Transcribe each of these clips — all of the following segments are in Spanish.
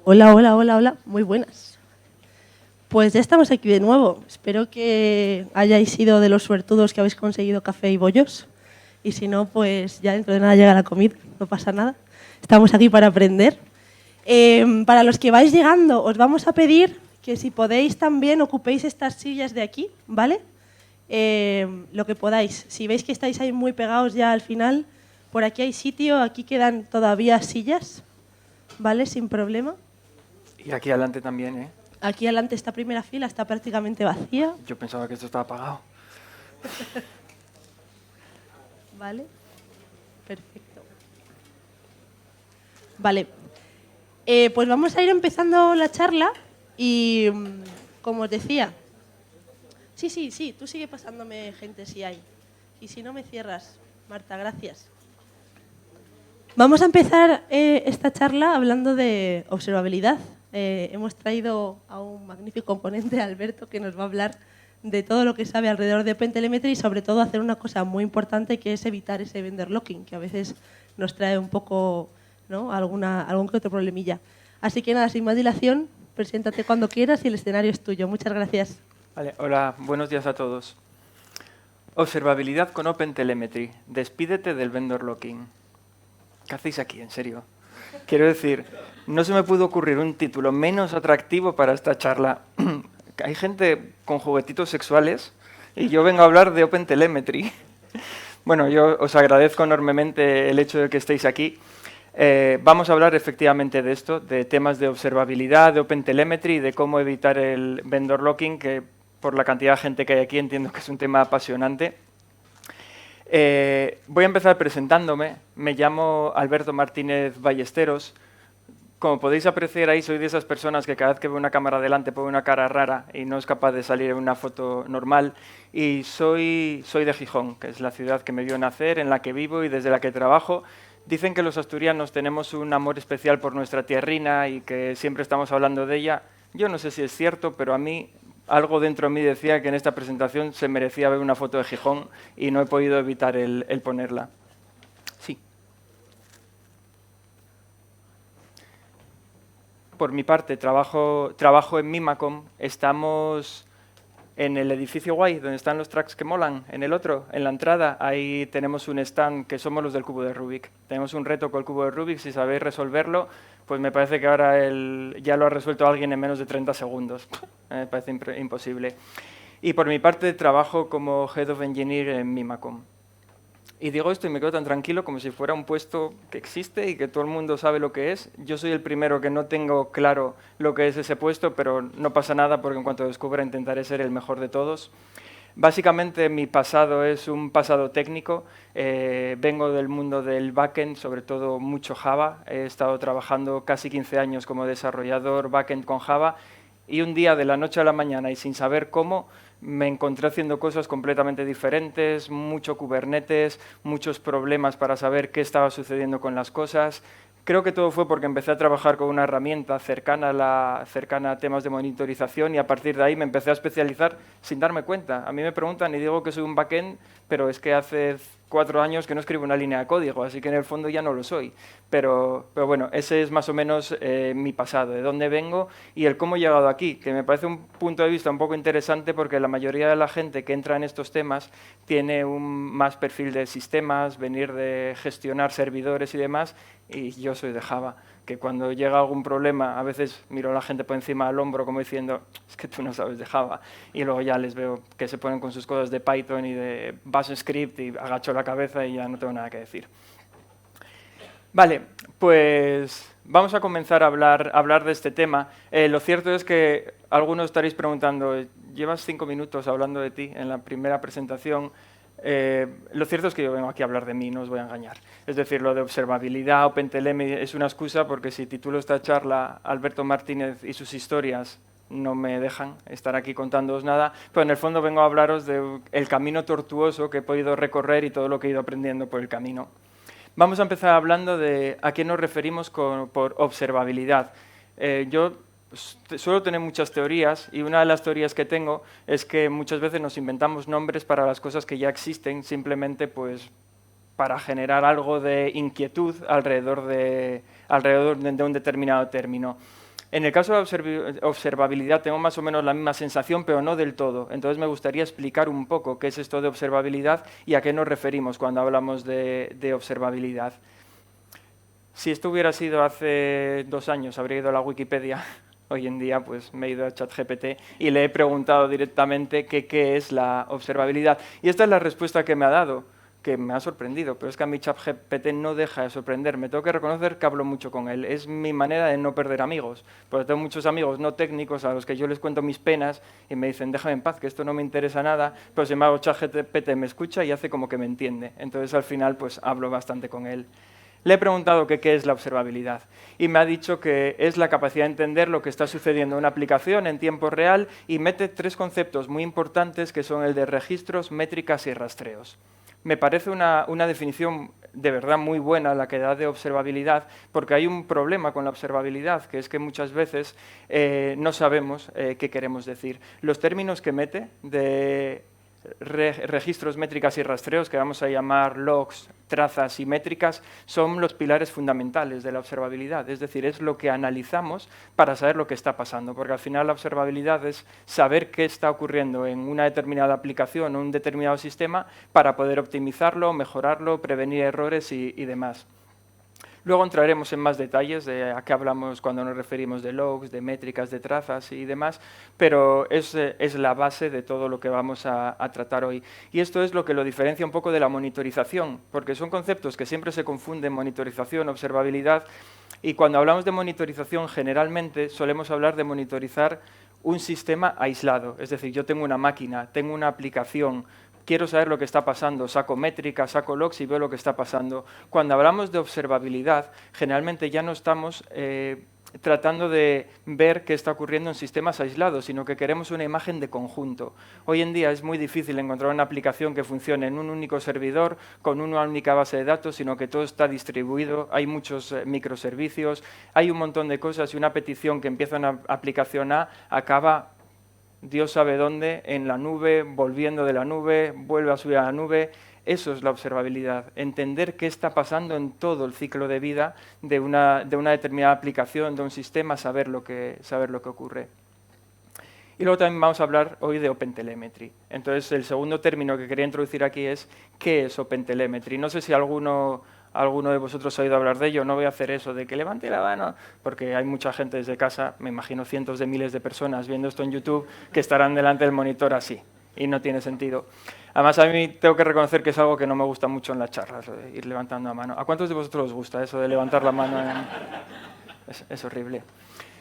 Hola, hola, hola, hola, muy buenas. Pues ya estamos aquí de nuevo. Espero que hayáis sido de los suertudos que habéis conseguido café y bollos. Y si no, pues ya dentro de nada llega la comida, no pasa nada. Estamos aquí para aprender. Para los que vais llegando, os vamos a pedir que si podéis también ocupéis estas sillas de aquí, ¿vale? Lo que podáis. Si veis que estáis ahí muy pegados ya al final, por aquí hay sitio, aquí quedan todavía sillas, ¿vale? Sin problema. Y aquí adelante también, ¿eh? Aquí adelante esta primera fila está prácticamente vacía, Yo pensaba que esto estaba apagado. ¿vale? Perfecto. Vale, pues vamos a ir empezando la charla y, como os decía, sí, tú sigue pasándome gente si hay. Y si no me cierras, Marta, gracias. Vamos a empezar esta charla hablando de observabilidad. Hemos traído a un magnífico ponente, Alberto, que nos va a hablar de todo lo que sabe alrededor de OpenTelemetry y sobre todo hacer una cosa muy importante que es evitar ese vendor locking, que a veces nos trae un poco, ¿no?, algún que otro problemilla. Así que nada, sin más dilación, preséntate cuando quieras y el escenario es tuyo. Muchas gracias. Vale, hola, buenos días a todos. Observabilidad con OpenTelemetry. Despídete del vendor locking. ¿Qué hacéis aquí, en serio? Quiero decir, no se me pudo ocurrir un título menos atractivo para esta charla. Hay gente con juguetitos sexuales y yo vengo a hablar de OpenTelemetry. Bueno, yo os agradezco enormemente el hecho de que estéis aquí. Vamos a hablar efectivamente de esto, de temas de observabilidad, de OpenTelemetry, de cómo evitar el vendor locking, que por la cantidad de gente que hay aquí entiendo que es un tema apasionante. Voy a empezar presentándome. Me llamo Alberto Martínez Ballesteros. Como podéis apreciar ahí, soy de esas personas que cada vez que veo una cámara delante pone una cara rara y no es capaz de salir en una foto normal. Y soy de Gijón, que es la ciudad que me vio nacer, en la que vivo y desde la que trabajo. Dicen que los asturianos tenemos un amor especial por nuestra tierrina y que siempre estamos hablando de ella. Yo no sé si es cierto, pero a mí algo dentro de mí decía que en esta presentación se merecía ver una foto de Gijón y no he podido evitar el ponerla. Sí. Por mi parte, trabajo en Mimacom. Estamos en el edificio guay, donde están los tracks que molan. En el otro, en la entrada, ahí tenemos un stand que somos los del cubo de Rubik. Tenemos un reto con el cubo de Rubik. Si sabéis resolverlo, pues me parece que ahora ya lo ha resuelto alguien en menos de 30 segundos. Me parece imposible. Y por mi parte, trabajo como Head of Engineer en Mimacom. Y digo esto y me quedo tan tranquilo como si fuera un puesto que existe y que todo el mundo sabe lo que es. Yo soy el primero que no tengo claro lo que es ese puesto, pero no pasa nada porque en cuanto lo descubra intentaré ser el mejor de todos. Básicamente mi pasado es un pasado técnico. Vengo del mundo del backend, sobre todo mucho Java. He estado trabajando casi 15 años como desarrollador backend con Java y un día de la noche a la mañana y sin saber cómo me encontré haciendo cosas completamente diferentes, mucho Kubernetes, muchos problemas para saber qué estaba sucediendo con las cosas. Creo que todo fue porque empecé a trabajar con una herramienta cercana a temas de monitorización y a partir de ahí me empecé a especializar sin darme cuenta. A mí me preguntan y digo que soy un backend, pero es que hace 4 años que no escribo una línea de código, así que en el fondo ya no lo soy. Pero bueno, ese es más o menos mi pasado, de dónde vengo y el cómo he llegado aquí, que me parece un punto de vista un poco interesante porque la mayoría de la gente que entra en estos temas tiene un más perfil de sistemas, venir de gestionar servidores y demás, y yo soy de Java, que cuando llega algún problema a veces miro a la gente por encima del hombro como diciendo, es que tú no sabes de Java, y luego ya les veo que se ponen con sus cosas de Python y de Bash Script y agacho la cabeza y ya no tengo nada que decir. Vale, pues vamos a comenzar a hablar de este tema. Lo cierto es que algunos estaréis preguntando, llevas 5 minutos hablando de ti en la primera presentación. Lo cierto es que yo vengo aquí a hablar de mí, no os voy a engañar. Es decir, lo de observabilidad, OpenTelemetry es una excusa porque si titulo esta charla Alberto Martínez y sus historias, no me dejan estar aquí contándoos nada, pero en el fondo vengo a hablaros del camino tortuoso que he podido recorrer y todo lo que he ido aprendiendo por el camino. Vamos a empezar hablando de a qué nos referimos por observabilidad. Yo suelo tener muchas teorías y una de las teorías que tengo es que muchas veces nos inventamos nombres para las cosas que ya existen simplemente pues, para generar algo de inquietud alrededor de un determinado término. En el caso de observabilidad tengo más o menos la misma sensación, pero no del todo. Entonces me gustaría explicar un poco qué es esto de observabilidad y a qué nos referimos cuando hablamos de observabilidad. Si esto hubiera sido hace 2 años, habría ido a la Wikipedia. Hoy en día pues me he ido a ChatGPT y le he preguntado directamente qué es la observabilidad. Y esta es la respuesta que me ha dado, que me ha sorprendido, pero es que a mí ChatGPT no deja de sorprenderme. Tengo que reconocer que hablo mucho con él. Es mi manera de no perder amigos, porque tengo muchos amigos no técnicos a los que yo les cuento mis penas y me dicen, déjame en paz, que esto no me interesa nada, pero sin embargo ChatGPT me escucha y hace como que me entiende. Entonces al final pues hablo bastante con él. Le he preguntado qué es la observabilidad y me ha dicho que es la capacidad de entender lo que está sucediendo en una aplicación en tiempo real y mete 3 conceptos muy importantes que son el de registros, métricas y rastreos. Me parece una definición de verdad muy buena la que da de observabilidad, porque hay un problema con la observabilidad, que es que muchas veces no sabemos qué queremos decir. Los términos que mete de registros, métricas y rastreos, que vamos a llamar logs, trazas y métricas, son los pilares fundamentales de la observabilidad. Es decir, es lo que analizamos para saber lo que está pasando, porque al final la observabilidad es saber qué está ocurriendo en una determinada aplicación o un determinado sistema para poder optimizarlo, mejorarlo, prevenir errores y demás. Luego entraremos en más detalles de a qué hablamos cuando nos referimos de logs, de métricas, de trazas y demás, pero es la base de todo lo que vamos a tratar hoy. Y esto es lo que lo diferencia un poco de la monitorización, porque son conceptos que siempre se confunden, monitorización, observabilidad, y cuando hablamos de monitorización generalmente solemos hablar de monitorizar un sistema aislado, es decir, yo tengo una máquina, tengo una aplicación, quiero saber lo que está pasando, saco métricas, saco logs y veo lo que está pasando. Cuando hablamos de observabilidad, generalmente ya no estamos tratando de ver qué está ocurriendo en sistemas aislados, sino que queremos una imagen de conjunto. Hoy en día es muy difícil encontrar una aplicación que funcione en un único servidor, con una única base de datos, sino que todo está distribuido, hay muchos microservicios, hay un montón de cosas y una petición que empieza en una aplicación A acaba Dios sabe dónde, en la nube, volviendo de la nube, vuelve a subir a la nube. Eso es la observabilidad, entender qué está pasando en todo el ciclo de vida de una determinada aplicación, de un sistema, saber lo que ocurre. Y luego también vamos a hablar hoy de OpenTelemetry. Entonces, el segundo término que quería introducir aquí es ¿qué es OpenTelemetry? No sé si alguno de vosotros ha oído hablar de ello. No voy a hacer eso de que levante la mano, porque hay mucha gente desde casa, me imagino cientos de miles de personas viendo esto en YouTube, que estarán delante del monitor así, y no tiene sentido. Además, a mí tengo que reconocer que es algo que no me gusta mucho en las charlas, de ir levantando la mano. ¿A cuántos de vosotros os gusta eso de levantar la mano? Es horrible.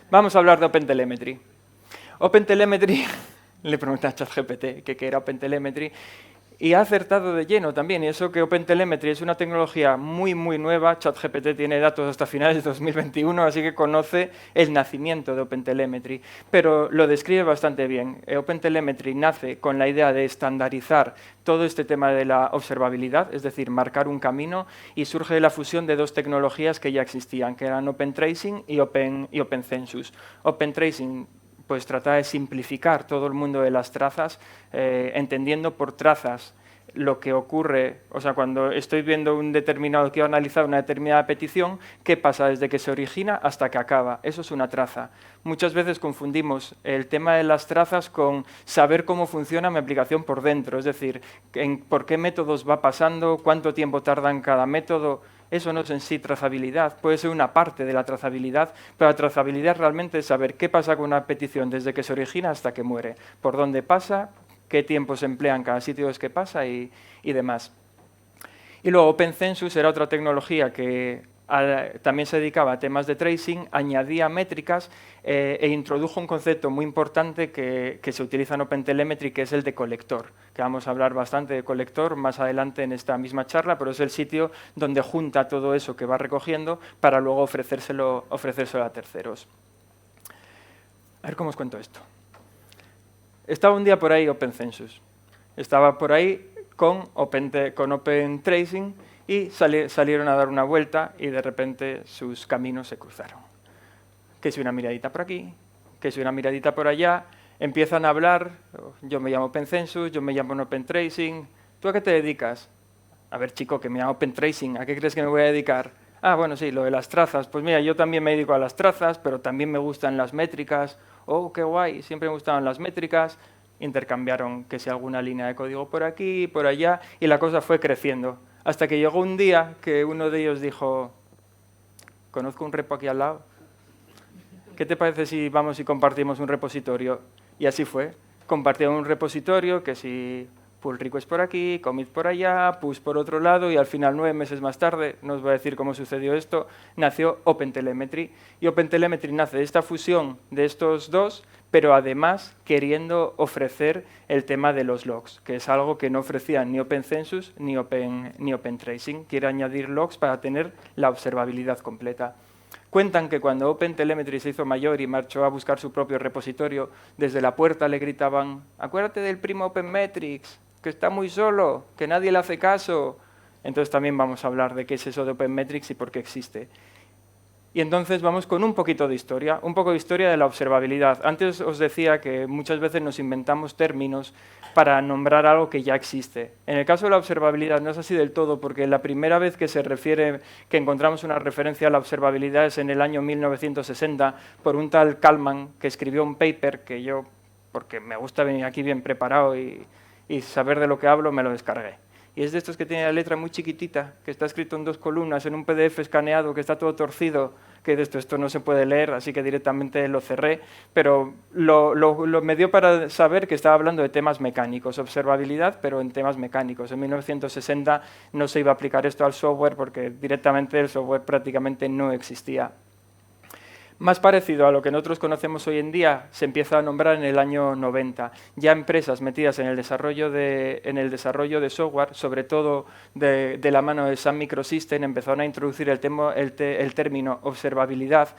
Vamos a hablar de OpenTelemetry. OpenTelemetry, le pregunté a ChatGPT qué era OpenTelemetry, y ha acertado de lleno también, y eso que OpenTelemetry es una tecnología muy, muy nueva. ChatGPT tiene datos hasta finales de 2021, así que conoce el nacimiento de OpenTelemetry, pero lo describe bastante bien. OpenTelemetry nace con la idea de estandarizar todo este tema de la observabilidad, es decir, marcar un camino, y surge de la fusión de 2 tecnologías que ya existían, que eran OpenTracing y OpenCensus. OpenTracing pues trata de simplificar todo el mundo de las trazas, entendiendo por trazas lo que ocurre, o sea, cuando estoy viendo quiero analizar una determinada petición, qué pasa desde que se origina hasta que acaba. Eso es una traza. Muchas veces confundimos el tema de las trazas con saber cómo funciona mi aplicación por dentro, es decir, por qué métodos va pasando, cuánto tiempo tarda en cada método. Eso no es en sí trazabilidad, puede ser una parte de la trazabilidad, pero la trazabilidad realmente es saber qué pasa con una petición desde que se origina hasta que muere, por dónde pasa, qué tiempo se emplea en cada sitio que pasa y demás. Y luego OpenCensus era otra tecnología que también se dedicaba a temas de tracing, añadía métricas e introdujo un concepto muy importante que se utiliza en OpenTelemetry, que es el de colector, que vamos a hablar bastante de colector más adelante en esta misma charla, pero es el sitio donde junta todo eso que va recogiendo para luego ofrecérselo a terceros. A ver cómo os cuento esto. Estaba un día por ahí OpenCensus. Estaba por ahí con OpenTracing y salieron a dar una vuelta y de repente sus caminos se cruzaron. Que si una miradita por aquí, que si una miradita por allá, empiezan a hablar, yo me llamo OpenCensus, yo me llamo OpenTracing, ¿tú a qué te dedicas? A ver, chico, que me llamo OpenTracing, ¿a qué crees que me voy a dedicar? Ah, bueno, sí, lo de las trazas. Pues mira, yo también me dedico a las trazas, pero también me gustan las métricas. Oh, qué guay, siempre me gustaban las métricas. Intercambiaron que si alguna línea de código por aquí, por allá, y la cosa fue creciendo. Hasta que llegó un día que uno de ellos dijo, conozco un repo aquí al lado, ¿qué te parece si vamos y compartimos un repositorio? Y así fue. Compartieron un repositorio que si pull request por aquí, commit por allá, push por otro lado, y al final 9 meses más tarde, no os voy a decir cómo sucedió esto, nació OpenTelemetry. Y OpenTelemetry nace de esta fusión de estos dos, pero además queriendo ofrecer el tema de los logs, que es algo que no ofrecían ni OpenCensus ni OpenTracing. Quiere añadir logs para tener la observabilidad completa. Cuentan que cuando OpenTelemetry se hizo mayor y marchó a buscar su propio repositorio, desde la puerta le gritaban, acuérdate del primo OpenMetrics, que está muy solo, que nadie le hace caso. Entonces también vamos a hablar de qué es eso de OpenMetrics y por qué existe. Y entonces vamos con un poquito de historia, un poco de historia de la observabilidad. Antes os decía que muchas veces nos inventamos términos para nombrar algo que ya existe. En el caso de la observabilidad no es así del todo, porque la primera vez que se refiere, que encontramos una referencia a la observabilidad es en el año 1960 por un tal Kalman que escribió un paper que yo, porque me gusta venir aquí bien preparado y saber de lo que hablo, me lo descargué. Y es de estos que tiene la letra muy chiquitita, que está escrito en 2 columnas, en un PDF escaneado, que está todo torcido, que de esto no se puede leer, así que directamente lo cerré, pero me dio para saber que estaba hablando de temas mecánicos, observabilidad, pero en temas mecánicos. En 1960 no se iba a aplicar esto al software porque directamente el software prácticamente no existía. Más parecido a lo que nosotros conocemos hoy en día se empieza a nombrar en el año 90. Ya empresas metidas en el desarrollo de software, sobre todo de la mano de Sun Microsystem, empezaron a introducir el término observabilidad,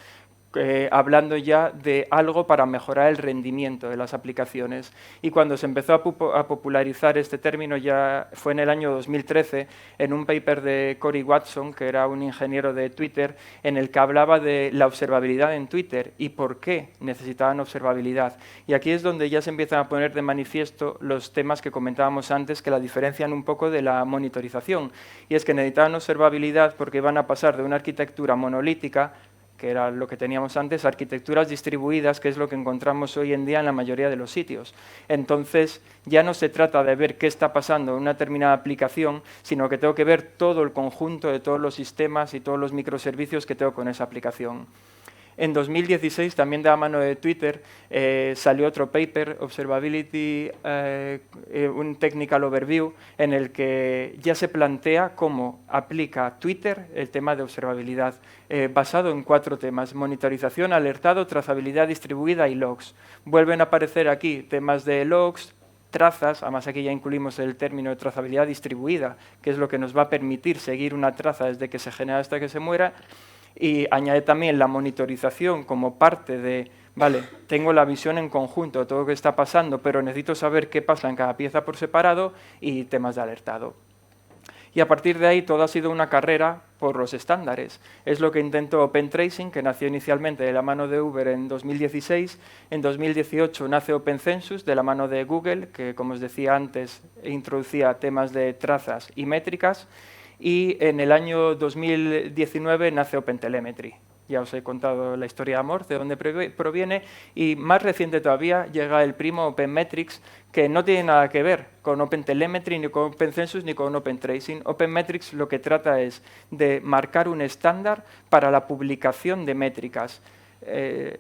hablando ya de algo para mejorar el rendimiento de las aplicaciones. Y cuando se empezó a popularizar este término ya fue en el año 2013, en un paper de Cory Watson, que era un ingeniero de Twitter, en el que hablaba de la observabilidad en Twitter y por qué necesitaban observabilidad. Y aquí es donde ya se empiezan a poner de manifiesto los temas que comentábamos antes, que la diferencian un poco de la monitorización. Y es que necesitaban observabilidad porque iban a pasar de una arquitectura monolítica, que era lo que teníamos antes, arquitecturas distribuidas, que es lo que encontramos hoy en día en la mayoría de los sitios. Entonces, ya no se trata de ver qué está pasando en una determinada aplicación, sino que tengo que ver todo el conjunto de todos los sistemas y todos los microservicios que tengo con esa aplicación. En 2016, también de la mano de Twitter, salió otro paper, Observability, un Technical Overview, en el que ya se plantea cómo aplica Twitter el tema de observabilidad, basado en 4 temas: monitorización, alertado, trazabilidad distribuida y logs. Vuelven a aparecer aquí temas de logs, trazas, además aquí ya incluimos el término de trazabilidad distribuida, que es lo que nos va a permitir seguir una traza desde que se genera hasta que se muera. Y añade también la monitorización como parte de, vale, tengo la visión en conjunto de todo lo que está pasando, pero necesito saber qué pasa en cada pieza por separado, y temas de alertado. Y a partir de ahí todo ha sido una carrera por los estándares. Es lo que intentó OpenTracing, que nació inicialmente de la mano de Uber en 2016. En 2018 nace OpenCensus de la mano de Google, que, como os decía antes, introducía temas de trazas y métricas. Y en el año 2019 nace OpenTelemetry. Ya os he contado la historia de amor, de dónde proviene, y más reciente todavía llega el primo OpenMetrics, que no tiene nada que ver con OpenTelemetry, ni con OpenCensus, ni con OpenTracing. OpenMetrics lo que trata es de marcar un estándar para la publicación de métricas.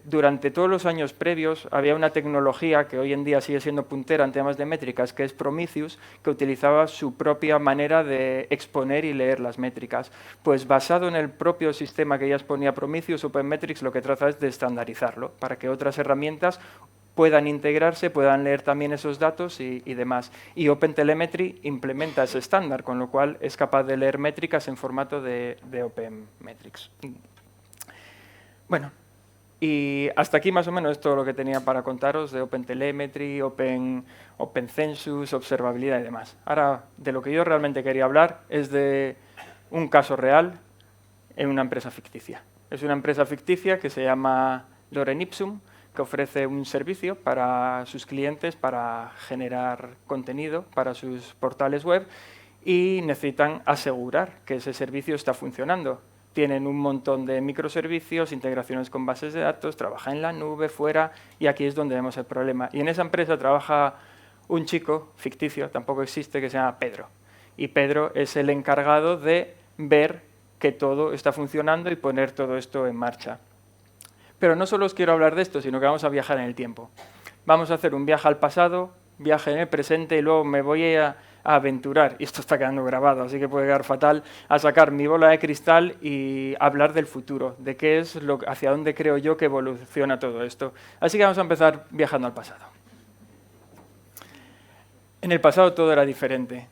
Durante todos los años previos había una tecnología que hoy en día sigue siendo puntera en temas de métricas, que es Prometheus, que utilizaba su propia manera de exponer y leer las métricas. Pues basado en el propio sistema que ya exponía Prometheus, OpenMetrics lo que trata es de estandarizarlo para que otras herramientas puedan integrarse, puedan leer también esos datos y demás. Y OpenTelemetry implementa ese estándar, con lo cual es capaz de leer métricas en formato de OpenMetrics. Bueno, y hasta aquí más o menos es todo lo que tenía para contaros de OpenTelemetry, OpenCensus, observabilidad y demás. Ahora, de lo que yo realmente quería hablar es de un caso real en una empresa ficticia. Es una empresa ficticia que se llama Lorem Ipsum, que ofrece un servicio para sus clientes para generar contenido para sus portales web, y necesitan asegurar que ese servicio está funcionando. tienen un montón de microservicios, integraciones con bases de datos, trabaja en la nube, fuera, y aquí es donde vemos el problema. Y en esa empresa trabaja un chico ficticio, tampoco existe, que se llama Pedro. Y Pedro es el encargado de ver que todo está funcionando y poner todo esto en marcha. Pero no solo os quiero hablar de esto, sino que vamos a viajar en el tiempo. Vamos a hacer un viaje al pasado, viaje en el presente y luego me voy a aventurar, y esto está quedando grabado, así que puede quedar fatal, a sacar mi bola de cristal y hablar del futuro, de qué es hacia dónde creo yo que evoluciona todo esto. Así que vamos a empezar viajando al pasado. En el pasado todo era diferente.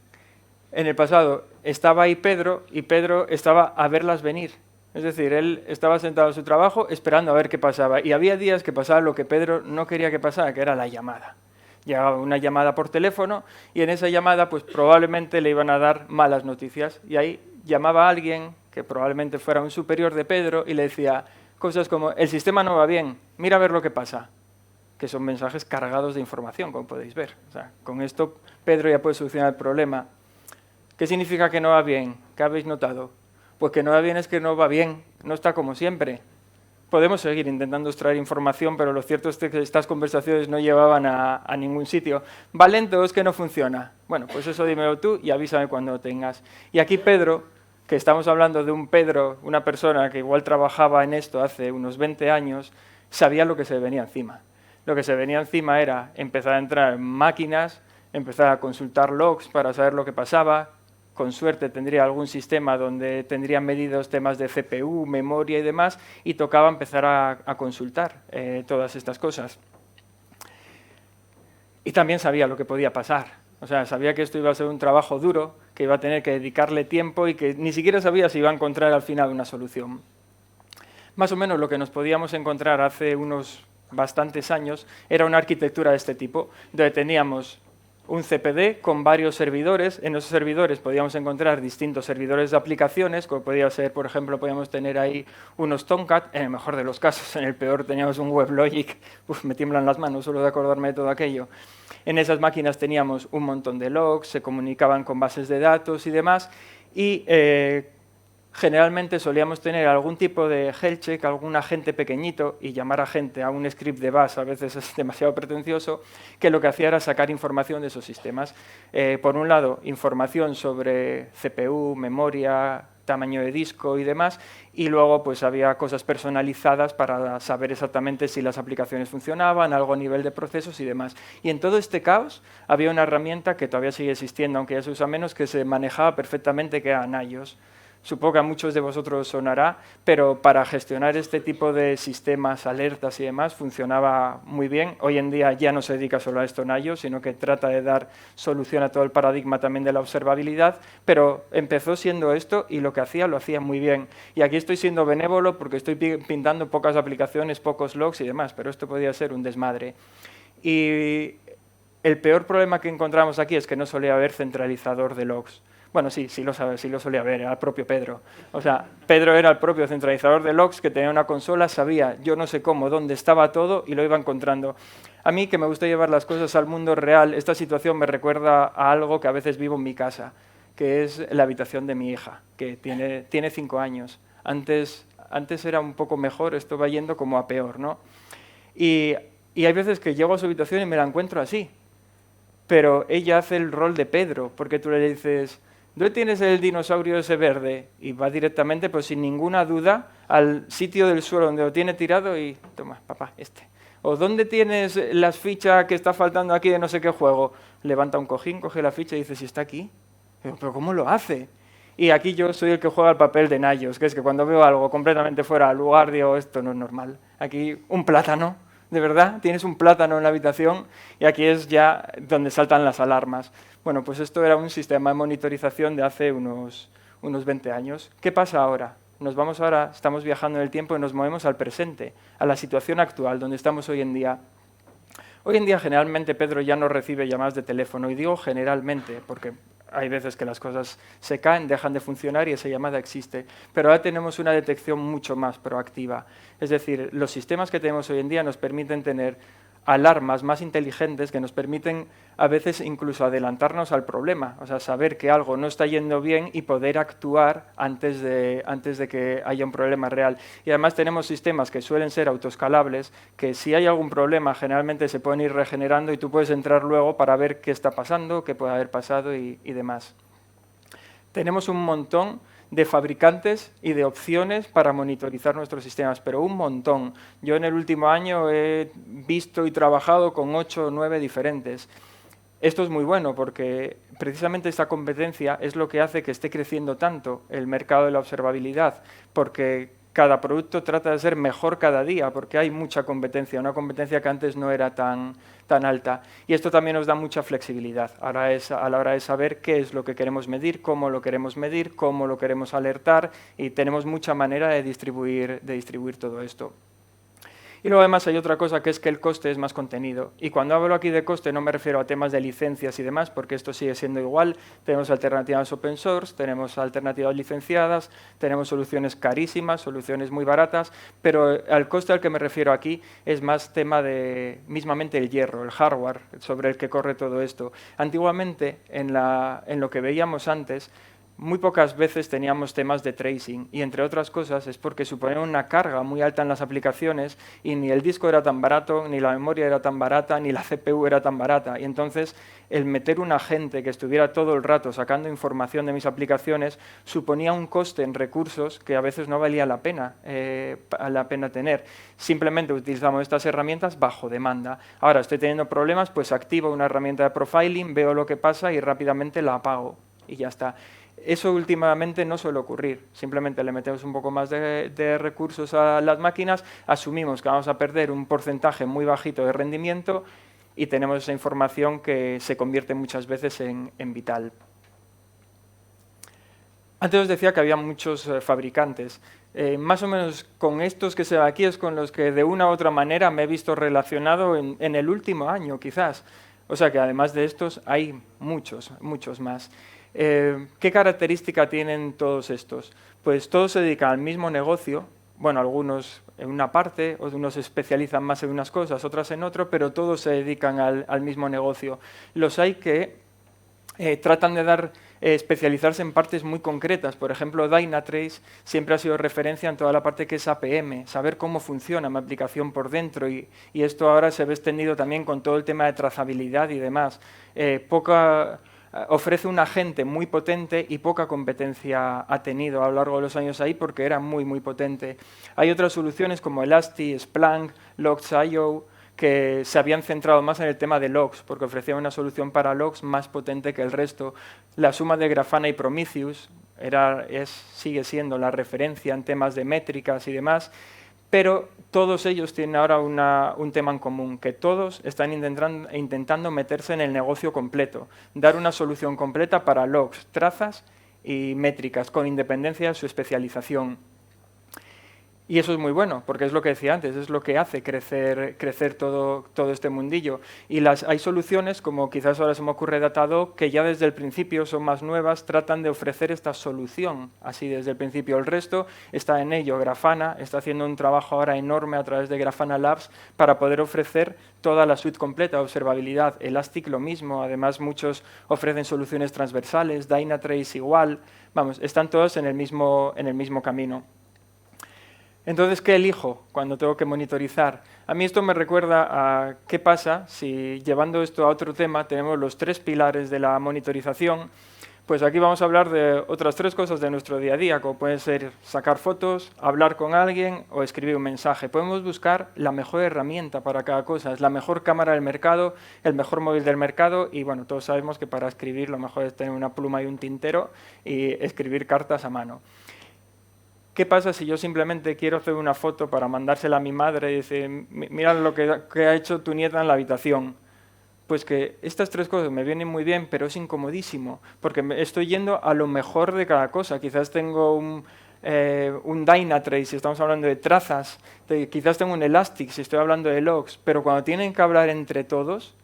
En el pasado estaba ahí Pedro y Pedro estaba a verlas venir. Es decir, él estaba sentado en su trabajo esperando a ver qué pasaba. Y había días que pasaba lo que Pedro no quería que pasara, que era la llamada. Llegaba una llamada por teléfono y en esa llamada pues probablemente le iban a dar malas noticias. Y ahí llamaba a alguien que probablemente fuera un superior de Pedro y le decía cosas como: el sistema no va bien, mira a ver lo que pasa. Que son mensajes cargados de información, como podéis ver. O sea, con esto Pedro ya puede solucionar el problema. ¿Qué significa que no va bien? ¿Qué habéis notado? Pues que no va bien es que no va bien, no está como siempre. Podemos seguir intentando extraer información, pero lo cierto es que estas conversaciones no llevaban a ningún sitio. ¿Va lento? ¿Es que no funciona? Bueno, pues eso dímelo tú y avísame cuando lo tengas. Y aquí Pedro, que estamos hablando de un Pedro, una persona que igual trabajaba en esto hace unos 20 años, sabía lo que se venía encima. Lo que se venía encima era empezar a entrar en máquinas, empezar a consultar logs para saber lo que pasaba. Con suerte tendría algún sistema donde tendrían medidos temas de CPU, memoria y demás, y tocaba empezar a consultar todas estas cosas. Y también sabía lo que podía pasar. O sea, sabía que esto iba a ser un trabajo duro, que iba a tener que dedicarle tiempo y que ni siquiera sabía si iba a encontrar al final una solución. Más o menos lo que nos podíamos encontrar hace unos bastantes años era una arquitectura de este tipo, donde teníamos un CPD con varios servidores. En esos servidores podíamos encontrar distintos servidores de aplicaciones, como podía ser, por ejemplo, podíamos tener ahí unos Tomcat, en el mejor de los casos, en el peor teníamos un WebLogic, me tiemblan las manos solo de acordarme de todo aquello. En esas máquinas teníamos un montón de logs, se comunicaban con bases de datos y demás, y generalmente solíamos tener algún tipo de health check, algún agente pequeñito, y llamar a gente a un script de bash a veces es demasiado pretencioso, que lo que hacía era sacar información de esos sistemas. Por un lado, información sobre CPU, memoria, tamaño de disco y demás, y luego pues había cosas personalizadas para saber exactamente si las aplicaciones funcionaban, algo a nivel de procesos y demás. Y en todo este caos había una herramienta que todavía sigue existiendo, aunque ya se usa menos, que se manejaba perfectamente, que era Nagios. Supongo que a muchos de vosotros sonará, pero para gestionar este tipo de sistemas, alertas y demás, funcionaba muy bien. Hoy en día ya no se dedica solo a esto Nagios, sino que trata de dar solución a todo el paradigma también de la observabilidad, pero empezó siendo esto y lo que hacía lo hacía muy bien. Y aquí estoy siendo benévolo porque estoy pintando pocas aplicaciones, pocos logs y demás, pero esto podía ser un desmadre. Y el peor problema que encontramos aquí es que no solía haber centralizador de logs. Bueno, sí lo solía haber, era el propio Pedro. O sea, Pedro era el propio centralizador de logs que tenía una consola, sabía, yo no sé cómo, dónde estaba todo y lo iba encontrando. A mí, que me gusta llevar las cosas al mundo real, esta situación me recuerda a algo que a veces vivo en mi casa, que es la habitación de mi hija, que tiene 5 años. Antes era un poco mejor, esto va yendo como a peor, ¿no? Y hay veces que llego a su habitación y me la encuentro así. Pero ella hace el rol de Pedro, porque tú le dices: ¿dónde tienes el dinosaurio ese verde? Y va directamente, pues sin ninguna duda, al sitio del suelo donde lo tiene tirado y toma, papá, este. O ¿dónde tienes las fichas que está faltando aquí de no sé qué juego? Levanta un cojín, coge la ficha y dice: ¿si está aquí? ¿Pero cómo lo hace? Y aquí yo soy el que juega el papel de Nagios, que es que cuando veo algo completamente fuera de lugar digo: esto no es normal. Aquí un plátano, de verdad, tienes un plátano en la habitación y aquí es ya donde saltan las alarmas. Bueno, pues esto era un sistema de monitorización de hace unos 20 años. ¿Qué pasa ahora? Estamos viajando en el tiempo y nos movemos al presente, a la situación actual, donde estamos hoy en día. Hoy en día, generalmente, Pedro ya no recibe llamadas de teléfono, y digo generalmente, porque hay veces que las cosas se caen, dejan de funcionar y esa llamada existe. Pero ahora tenemos una detección mucho más proactiva. Es decir, los sistemas que tenemos hoy en día nos permiten tener alarmas más inteligentes que nos permiten a veces incluso adelantarnos al problema, o sea, saber que algo no está yendo bien y poder actuar antes de que haya un problema real. Y además tenemos sistemas que suelen ser autoescalables, que si hay algún problema generalmente se pueden ir regenerando y tú puedes entrar luego para ver qué está pasando, qué puede haber pasado y demás. Tenemos un montón de fabricantes y de opciones para monitorizar nuestros sistemas, pero un montón. Yo en el último año he visto y trabajado con 8 o 9 diferentes. Esto es muy bueno porque precisamente esta competencia es lo que hace que esté creciendo tanto el mercado de la observabilidad, porque cada producto trata de ser mejor cada día, porque hay mucha competencia, una competencia que antes no era tan alta. Y esto también nos da mucha flexibilidad ahora a la hora de saber qué es lo que queremos medir, cómo lo queremos alertar, y tenemos mucha manera de distribuir todo esto. Y luego además hay otra cosa, que es que el coste es más contenido. Y cuando hablo aquí de coste no me refiero a temas de licencias y demás, porque esto sigue siendo igual. Tenemos alternativas open source, tenemos alternativas licenciadas, tenemos soluciones carísimas, soluciones muy baratas, pero al coste al que me refiero aquí es más tema de mismamente el hierro, el hardware sobre el que corre todo esto. Antiguamente, en lo que veíamos antes, muy pocas veces teníamos temas de tracing, y entre otras cosas es porque suponían una carga muy alta en las aplicaciones y ni el disco era tan barato, ni la memoria era tan barata, ni la CPU era tan barata. Y entonces el meter un agente que estuviera todo el rato sacando información de mis aplicaciones suponía un coste en recursos que a veces no valía la pena tener. Simplemente utilizamos estas herramientas bajo demanda. Ahora estoy teniendo problemas, pues activo una herramienta de profiling, veo lo que pasa y rápidamente la apago y ya está. Eso últimamente no suele ocurrir, simplemente le metemos un poco más de recursos a las máquinas, asumimos que vamos a perder un porcentaje muy bajito de rendimiento y tenemos esa información que se convierte muchas veces en vital. Antes os decía que había muchos fabricantes. Más o menos con estos que se ven aquí es con los que de una u otra manera me he visto relacionado en el último año, quizás. O sea que además de estos hay muchos más. ¿Qué característica tienen todos estos? Pues todos se dedican al mismo negocio, bueno, algunos en una parte, unos se especializan más en unas cosas, otras en otro, pero todos se dedican al mismo negocio. Los hay que tratan de especializarse en partes muy concretas. Por ejemplo, Dynatrace siempre ha sido referencia en toda la parte que es APM, saber cómo funciona mi aplicación por dentro, y esto ahora se ve extendido también con todo el tema de trazabilidad y demás. Ofrece un agente muy potente y poca competencia ha tenido a lo largo de los años ahí porque era muy potente. Hay otras soluciones como Elastic, Splunk, Logs.io, que se habían centrado más en el tema de logs, porque ofrecían una solución para logs más potente que el resto. La suma de Grafana y Prometheus sigue siendo la referencia en temas de métricas y demás, pero todos ellos tienen ahora un tema en común, que todos están intentando meterse en el negocio completo, dar una solución completa para logs, trazas y métricas, con independencia de su especialización. Y eso es muy bueno, porque es lo que decía antes, es lo que hace crecer todo este mundillo. Y hay soluciones, como quizás ahora se me ocurre Datadog, que ya desde el principio son más nuevas, tratan de ofrecer esta solución así desde el principio. El resto está en ello. Grafana está haciendo un trabajo ahora enorme a través de Grafana Labs para poder ofrecer toda la suite completa de observabilidad. Elastic lo mismo, además muchos ofrecen soluciones transversales, Dynatrace igual. Vamos, están todos en el mismo camino. Entonces, ¿qué elijo cuando tengo que monitorizar? A mí esto me recuerda a qué pasa si, llevando esto a otro tema, tenemos los 3 pilares de la monitorización. Pues aquí vamos a hablar de otras 3 cosas de nuestro día a día, como pueden ser sacar fotos, hablar con alguien o escribir un mensaje. Podemos buscar la mejor herramienta para cada cosa. Es la mejor cámara del mercado, el mejor móvil del mercado, y bueno, todos sabemos que para escribir lo mejor es tener una pluma y un tintero y escribir cartas a mano. ¿Qué pasa si yo simplemente quiero hacer una foto para mandársela a mi madre y decir, mira lo que ha hecho tu nieta en la habitación? Pues que estas 3 cosas me vienen muy bien, pero es incomodísimo, porque estoy yendo a lo mejor de cada cosa. Quizás tengo un Dynatrace si estamos hablando de trazas, quizás tengo un Elastic si estoy hablando de logs, pero cuando tienen que hablar entre todos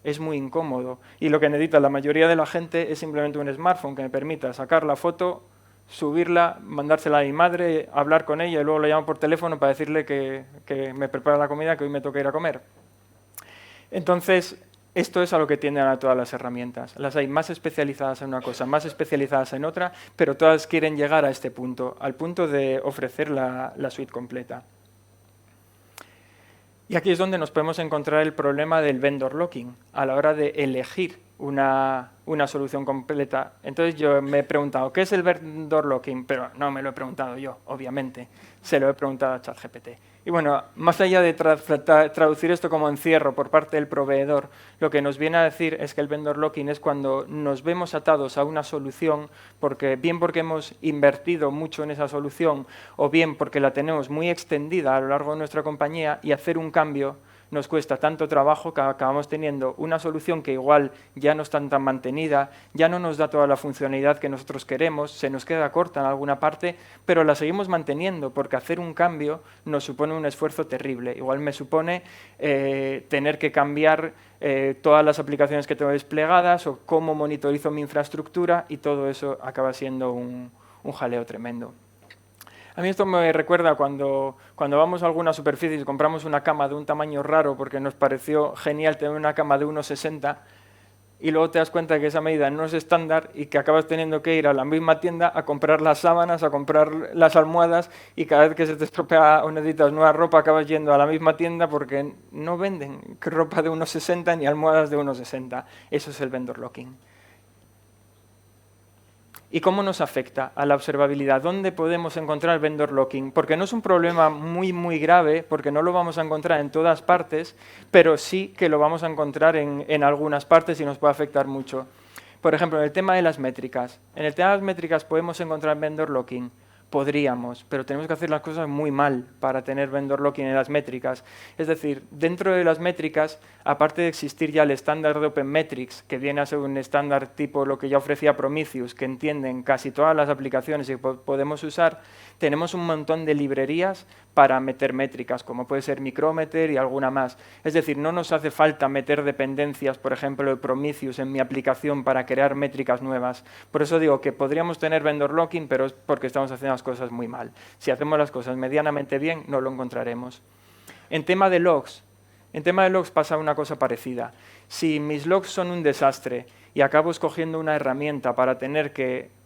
es muy incómodo. Y lo que necesita la mayoría de la gente es simplemente un smartphone que me permita sacar la foto, subirla, mandársela a mi madre, hablar con ella y luego la llamo por teléfono para decirle que me prepara la comida, que hoy me toca ir a comer. Entonces, esto es a lo que tienden a todas las herramientas. Las hay más especializadas en una cosa, más especializadas en otra, pero todas quieren llegar a este punto, al punto de ofrecer la suite completa. Y aquí es donde nos podemos encontrar el problema del vendor locking, a la hora de elegir una solución completa. Entonces yo me he preguntado, ¿qué es el vendor locking? Pero no me lo he preguntado yo, obviamente, se lo he preguntado a ChatGPT. Y bueno, más allá de traducir esto como encierro por parte del proveedor, lo que nos viene a decir es que el vendor locking es cuando nos vemos atados a una solución, bien porque hemos invertido mucho en esa solución, o bien porque la tenemos muy extendida a lo largo de nuestra compañía, y hacer un cambio nos cuesta tanto trabajo que acabamos teniendo una solución que igual ya no está tan mantenida, ya no nos da toda la funcionalidad que nosotros queremos, se nos queda corta en alguna parte, pero la seguimos manteniendo porque hacer un cambio nos supone un esfuerzo terrible. Igual me supone tener que cambiar todas las aplicaciones que tengo desplegadas o cómo monitorizo mi infraestructura, y todo eso acaba siendo un jaleo tremendo. A mí esto me recuerda cuando vamos a alguna superficie y compramos una cama de un tamaño raro porque nos pareció genial tener una cama de 1,60, y luego te das cuenta de que esa medida no es estándar y que acabas teniendo que ir a la misma tienda a comprar las sábanas, a comprar las almohadas, y cada vez que se te estropea o necesitas nueva ropa acabas yendo a la misma tienda porque no venden ropa de 1,60 ni almohadas de 1,60. Eso es el vendor locking. ¿Y cómo nos afecta a la observabilidad? ¿Dónde podemos encontrar el vendor locking? Porque no es un problema muy grave, porque no lo vamos a encontrar en todas partes, pero sí que lo vamos a encontrar en algunas partes y nos puede afectar mucho. Por ejemplo, en el tema de las métricas. En el tema de las métricas podemos encontrar vendor locking. Podríamos, pero tenemos que hacer las cosas muy mal para tener vendor locking en las métricas. Es decir, dentro de las métricas, aparte de existir ya el estándar de Open Metrics, que viene a ser un estándar tipo lo que ya ofrecía Prometheus, que entienden casi todas las aplicaciones y podemos usar, tenemos un montón de librerías para meter métricas, como puede ser Micrometer y alguna más. Es decir, no nos hace falta meter dependencias, por ejemplo, de Prometheus en mi aplicación para crear métricas nuevas. Por eso digo que podríamos tener vendor locking, pero es porque estamos haciendo las cosas muy mal. Si hacemos las cosas medianamente bien, no lo encontraremos. En tema de logs pasa una cosa parecida. Si mis logs son un desastre y acabo escogiendo una herramienta para tener que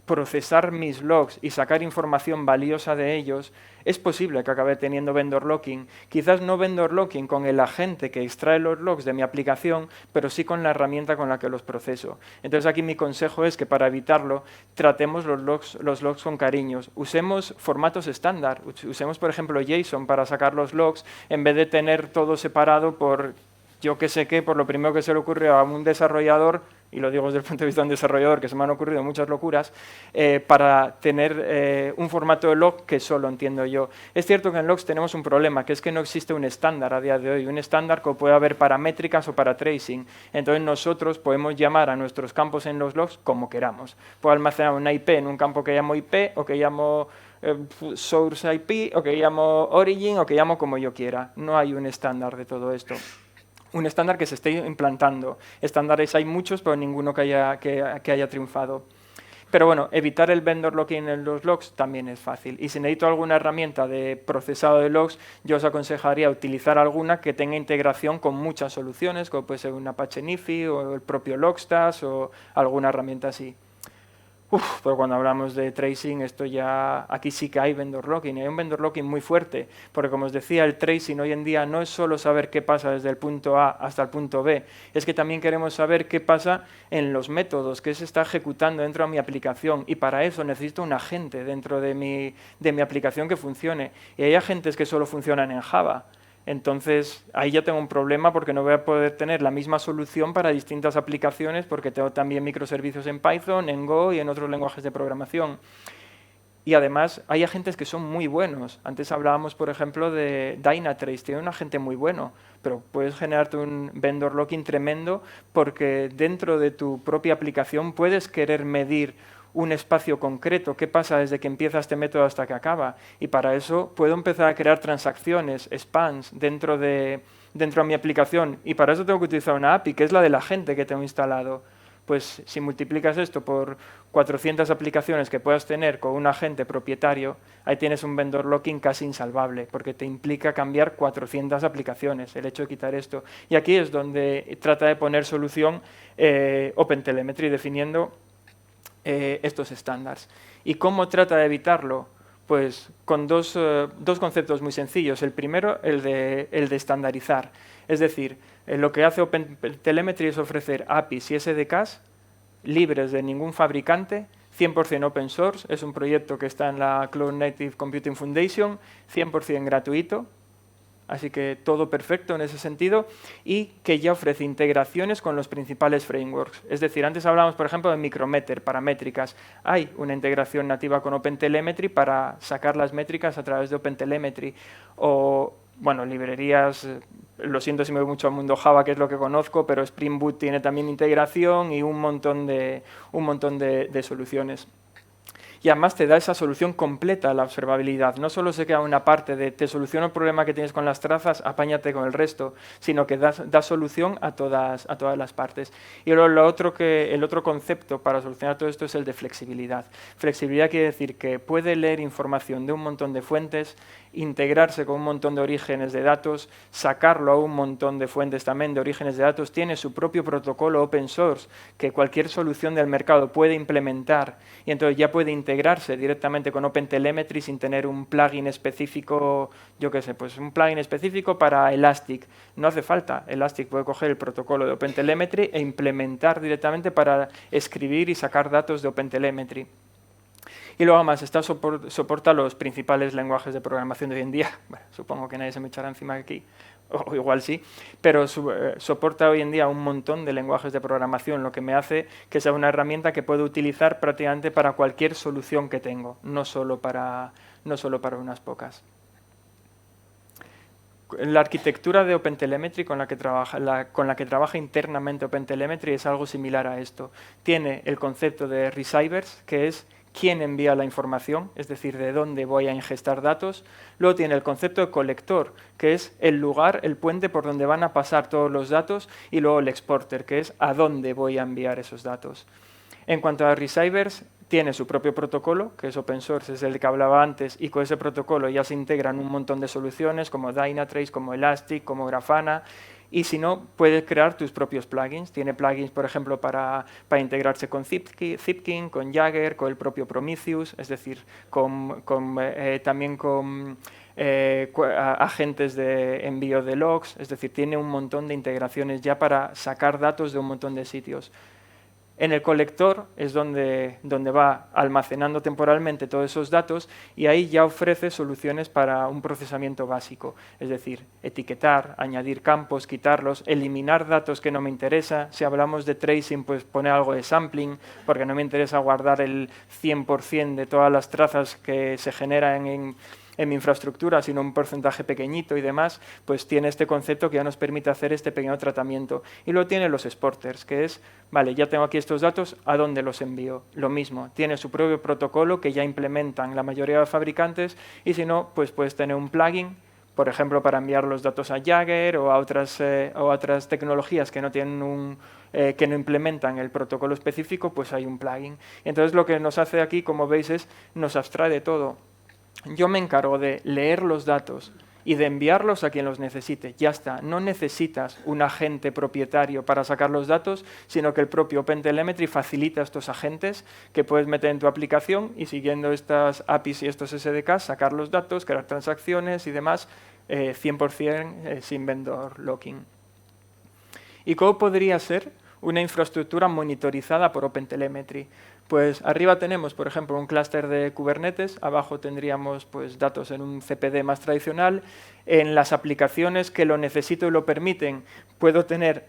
procesar mis logs y sacar información valiosa de ellos, es posible que acabe teniendo vendor locking. Quizás no vendor locking con el agente que extrae los logs de mi aplicación, pero sí con la herramienta con la que los proceso. Entonces aquí mi consejo es que para evitarlo, tratemos los logs con cariños. Usemos formatos estándar. Usemos, por ejemplo, JSON para sacar los logs, en vez de tener todo separado por yo qué sé qué, por lo primero que se le ocurrió a un desarrollador, y lo digo desde el punto de vista de un desarrollador, que se me han ocurrido muchas locuras, para tener un formato de log que solo entiendo yo. Es cierto que en logs tenemos un problema, que es que no existe un estándar a día de hoy, un estándar que puede haber para métricas o para tracing. Entonces nosotros podemos llamar a nuestros campos en los logs como queramos. Puedo almacenar una IP en un campo que llamo IP, o que llamo source IP, o que llamo origin, o que llamo como yo quiera. No hay un estándar de todo esto. Un estándar que se esté implantando. Estándares hay muchos, pero ninguno que haya triunfado. Pero bueno, evitar el vendor locking en los logs también es fácil. Y si necesito alguna herramienta de procesado de logs, yo os aconsejaría utilizar alguna que tenga integración con muchas soluciones, como puede ser un Apache Nifi o el propio Logstash o alguna herramienta así. Pero cuando hablamos de tracing, aquí sí que hay vendor locking. Hay un vendor locking muy fuerte, porque como os decía, el tracing hoy en día no es solo saber qué pasa desde el punto A hasta el punto B, es que también queremos saber qué pasa en los métodos, qué se está ejecutando dentro de mi aplicación, y para eso necesito un agente dentro de mi aplicación que funcione. Y hay agentes que solo funcionan en Java. Entonces, ahí ya tengo un problema porque no voy a poder tener la misma solución para distintas aplicaciones, porque tengo también microservicios en Python, en Go y en otros lenguajes de programación. Y además, hay agentes que son muy buenos. Antes hablábamos, por ejemplo, de Dynatrace. Tiene un agente muy bueno, pero puedes generarte un vendor locking tremendo porque dentro de tu propia aplicación puedes querer medir un espacio concreto, qué pasa desde que empieza este método hasta que acaba. Y para eso puedo empezar a crear transacciones, spans, dentro de mi aplicación. Y para eso tengo que utilizar una API, que es la del agente que tengo instalado. Pues si multiplicas esto por 400 aplicaciones que puedas tener con un agente propietario, ahí tienes un vendor locking casi insalvable, porque te implica cambiar 400 aplicaciones, el hecho de quitar esto. Y aquí es donde trata de poner solución OpenTelemetry, definiendo estos estándares. ¿Y cómo trata de evitarlo? Pues con dos conceptos muy sencillos. El primero, el de estandarizar. Es decir, lo que hace OpenTelemetry es ofrecer APIs y SDKs libres de ningún fabricante, 100% open source. Es un proyecto que está en la Cloud Native Computing Foundation, 100% gratuito. Así que todo perfecto en ese sentido, y que ya ofrece integraciones con los principales frameworks. Es decir, antes hablábamos, por ejemplo, de Micrometer para métricas. Hay una integración nativa con OpenTelemetry para sacar las métricas a través de OpenTelemetry. O, bueno, librerías, lo siento si me voy mucho al mundo Java, que es lo que conozco, pero Spring Boot tiene también integración y un montón de soluciones. Y además te da esa solución completa a la observabilidad. No solo se queda una parte de te soluciono el problema que tienes con las trazas, apáñate con el resto, sino que da solución a todas las partes. Y luego el otro concepto para solucionar todo esto es el de flexibilidad. Flexibilidad quiere decir que puede leer información de un montón de fuentes, integrarse con un montón de orígenes de datos, sacarlo a un montón de fuentes también de orígenes de datos, tiene su propio protocolo open source que cualquier solución del mercado puede implementar, y entonces ya puede integrarse directamente con OpenTelemetry sin tener un plugin específico, yo qué sé, pues un plugin específico para Elastic. No hace falta, Elastic puede coger el protocolo de OpenTelemetry e implementar directamente para escribir y sacar datos de OpenTelemetry. Y luego además soporta los principales lenguajes de programación de hoy en día. Bueno, supongo que nadie se me echará encima aquí, o igual sí, pero soporta hoy en día un montón de lenguajes de programación, lo que me hace que sea una herramienta que puedo utilizar prácticamente para cualquier solución que tengo, no solo para unas pocas. La arquitectura de OpenTelemetry con la que trabaja internamente OpenTelemetry es algo similar a esto. Tiene el concepto de receivers, que es quién envía la información, es decir, de dónde voy a ingestar datos. Luego tiene el concepto de colector, que es el lugar, el puente por donde van a pasar todos los datos, y luego el exporter, que es a dónde voy a enviar esos datos. En cuanto a receivers, tiene su propio protocolo, que es open source, es el que hablaba antes, y con ese protocolo ya se integran un montón de soluciones como Dynatrace, como Elastic, como Grafana. Y si no, puedes crear tus propios plugins. Tiene plugins, por ejemplo, para integrarse con Zipkin, con Jagger, con el propio Prometheus, es decir, también con agentes de envío de logs. Es decir, tiene un montón de integraciones ya para sacar datos de un montón de sitios. En el colector es donde va almacenando temporalmente todos esos datos, y ahí ya ofrece soluciones para un procesamiento básico, es decir, etiquetar, añadir campos, quitarlos, eliminar datos que no me interesa. Si hablamos de tracing, pues poner algo de sampling, porque no me interesa guardar el 100% de todas las trazas que se generan en mi infraestructura, sino un porcentaje pequeñito y demás. Pues tiene este concepto que ya nos permite hacer este pequeño tratamiento. Y luego tiene los exporters, que es, vale, ya tengo aquí estos datos, ¿a dónde los envío? Lo mismo, tiene su propio protocolo que ya implementan la mayoría de los fabricantes, y si no, pues puedes tener un plugin, por ejemplo, para enviar los datos a Jagger o a otras tecnologías que no tienen que no implementan el protocolo específico, pues hay un plugin. Entonces lo que nos hace aquí, como veis, es nos abstrae de todo. Yo me encargo de leer los datos y de enviarlos a quien los necesite. Ya está, no necesitas un agente propietario para sacar los datos, sino que el propio OpenTelemetry facilita estos agentes que puedes meter en tu aplicación, y siguiendo estas APIs y estos SDKs, sacar los datos, crear transacciones y demás, 100% sin vendor locking. ¿Y cómo podría ser una infraestructura monitorizada por OpenTelemetry? Pues arriba tenemos, por ejemplo, un clúster de Kubernetes, abajo tendríamos pues, datos en un CPD más tradicional. En las aplicaciones que lo necesito y lo permiten, puedo tener,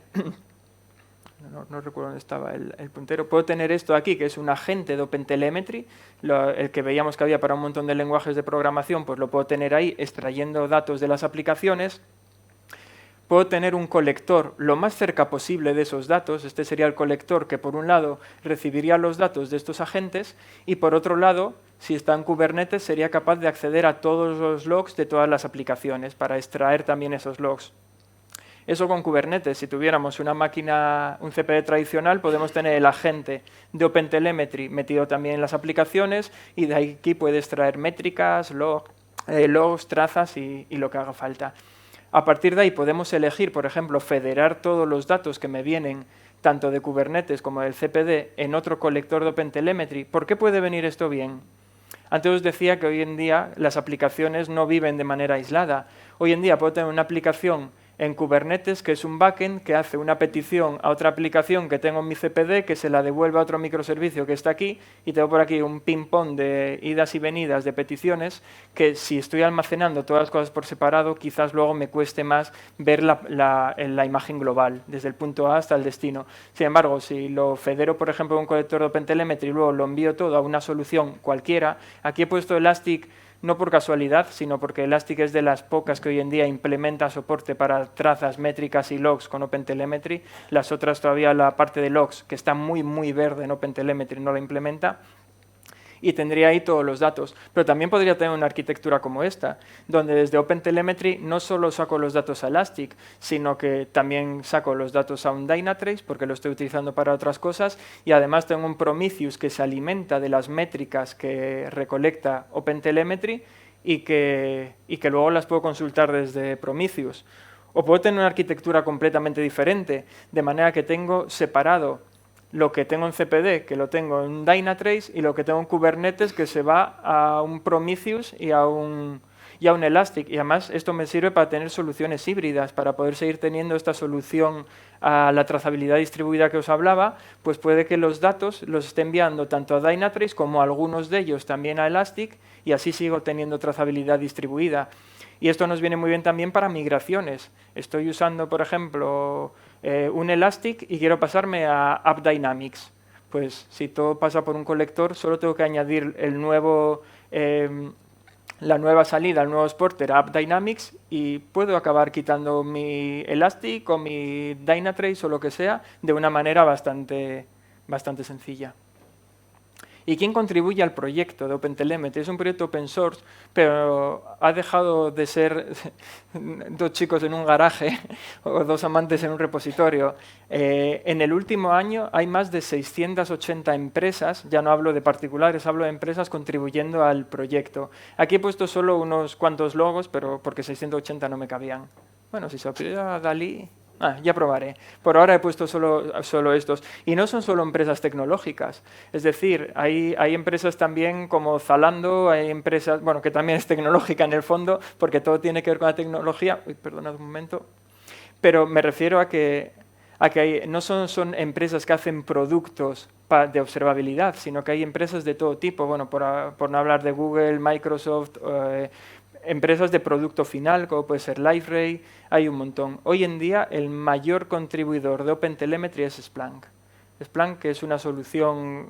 no recuerdo dónde estaba el puntero, puedo tener esto aquí, que es un agente de OpenTelemetry, el que veíamos que había para un montón de lenguajes de programación, pues lo puedo tener ahí extrayendo datos de las aplicaciones. Puedo tener un colector lo más cerca posible de esos datos. Este sería el colector que, por un lado, recibiría los datos de estos agentes, y por otro lado, si está en Kubernetes, sería capaz de acceder a todos los logs de todas las aplicaciones para extraer también esos logs. Eso con Kubernetes, si tuviéramos una máquina, un CPD tradicional, podemos tener el agente de OpenTelemetry metido también en las aplicaciones y de aquí puede extraer métricas, logs, trazas y lo que haga falta. A partir de ahí podemos elegir, por ejemplo, federar todos los datos que me vienen tanto de Kubernetes como del CPD en otro colector de OpenTelemetry. ¿Por qué puede venir esto bien? Antes os decía que hoy en día las aplicaciones no viven de manera aislada. Hoy en día puedo tener una aplicación en Kubernetes, que es un backend que hace una petición a otra aplicación que tengo en mi CPD, que se la devuelve a otro microservicio que está aquí, y tengo por aquí un ping-pong de idas y venidas de peticiones, que si estoy almacenando todas las cosas por separado, quizás luego me cueste más ver la imagen global, desde el punto A hasta el destino. Sin embargo, si lo federo, por ejemplo, en un colector de OpenTelemetry y luego lo envío todo a una solución cualquiera, aquí he puesto Elastic no por casualidad, sino porque Elastic es de las pocas que hoy en día implementa soporte para trazas, métricas y logs con OpenTelemetry. Las otras todavía la parte de logs, que está muy verde en OpenTelemetry, no la implementa. Y tendría ahí todos los datos. Pero también podría tener una arquitectura como esta, donde desde OpenTelemetry no solo saco los datos a Elastic, sino que también saco los datos a un Dynatrace, porque lo estoy utilizando para otras cosas, y además tengo un Prometheus que se alimenta de las métricas que recolecta OpenTelemetry y que luego las puedo consultar desde Prometheus. O puedo tener una arquitectura completamente diferente, de manera que tengo separado lo que tengo en CPD, que lo tengo en Dynatrace, y lo que tengo en Kubernetes, que se va a un Prometheus y a un Elastic. Y además esto me sirve para tener soluciones híbridas, para poder seguir teniendo esta solución a la trazabilidad distribuida que os hablaba, pues puede que los datos los esté enviando tanto a Dynatrace como algunos de ellos también a Elastic, y así sigo teniendo trazabilidad distribuida. Y esto nos viene muy bien también para migraciones. Estoy usando, por ejemplo, un Elastic y quiero pasarme a AppDynamics. Pues si todo pasa por un colector, solo tengo que añadir la nueva salida, el nuevo exporter a AppDynamics y puedo acabar quitando mi Elastic o mi Dynatrace o lo que sea de una manera bastante sencilla. ¿Y quién contribuye al proyecto de OpenTelemetry? Es un proyecto open source, pero ha dejado de ser dos chicos en un garaje o dos amantes en un repositorio. En el último año hay más de 680 empresas, ya no hablo de particulares, hablo de empresas contribuyendo al proyecto. Aquí he puesto solo unos cuantos logos, pero porque 680 no me cabían. Bueno, si se lo pidió a Dalí... ya probaré. Por ahora he puesto solo estos. Y no son solo empresas tecnológicas. Es decir, hay empresas también como Zalando, hay empresas, bueno, que también es tecnológica en el fondo, porque todo tiene que ver con la tecnología. Uy, perdonad un momento. Pero me refiero a que no son empresas que hacen productos de observabilidad, sino que hay empresas de todo tipo. Bueno, por no hablar de Google, Microsoft, empresas de producto final, como puede ser LiveRay, hay un montón. Hoy en día el mayor contribuidor de OpenTelemetry es Splunk. Splunk, que es una solución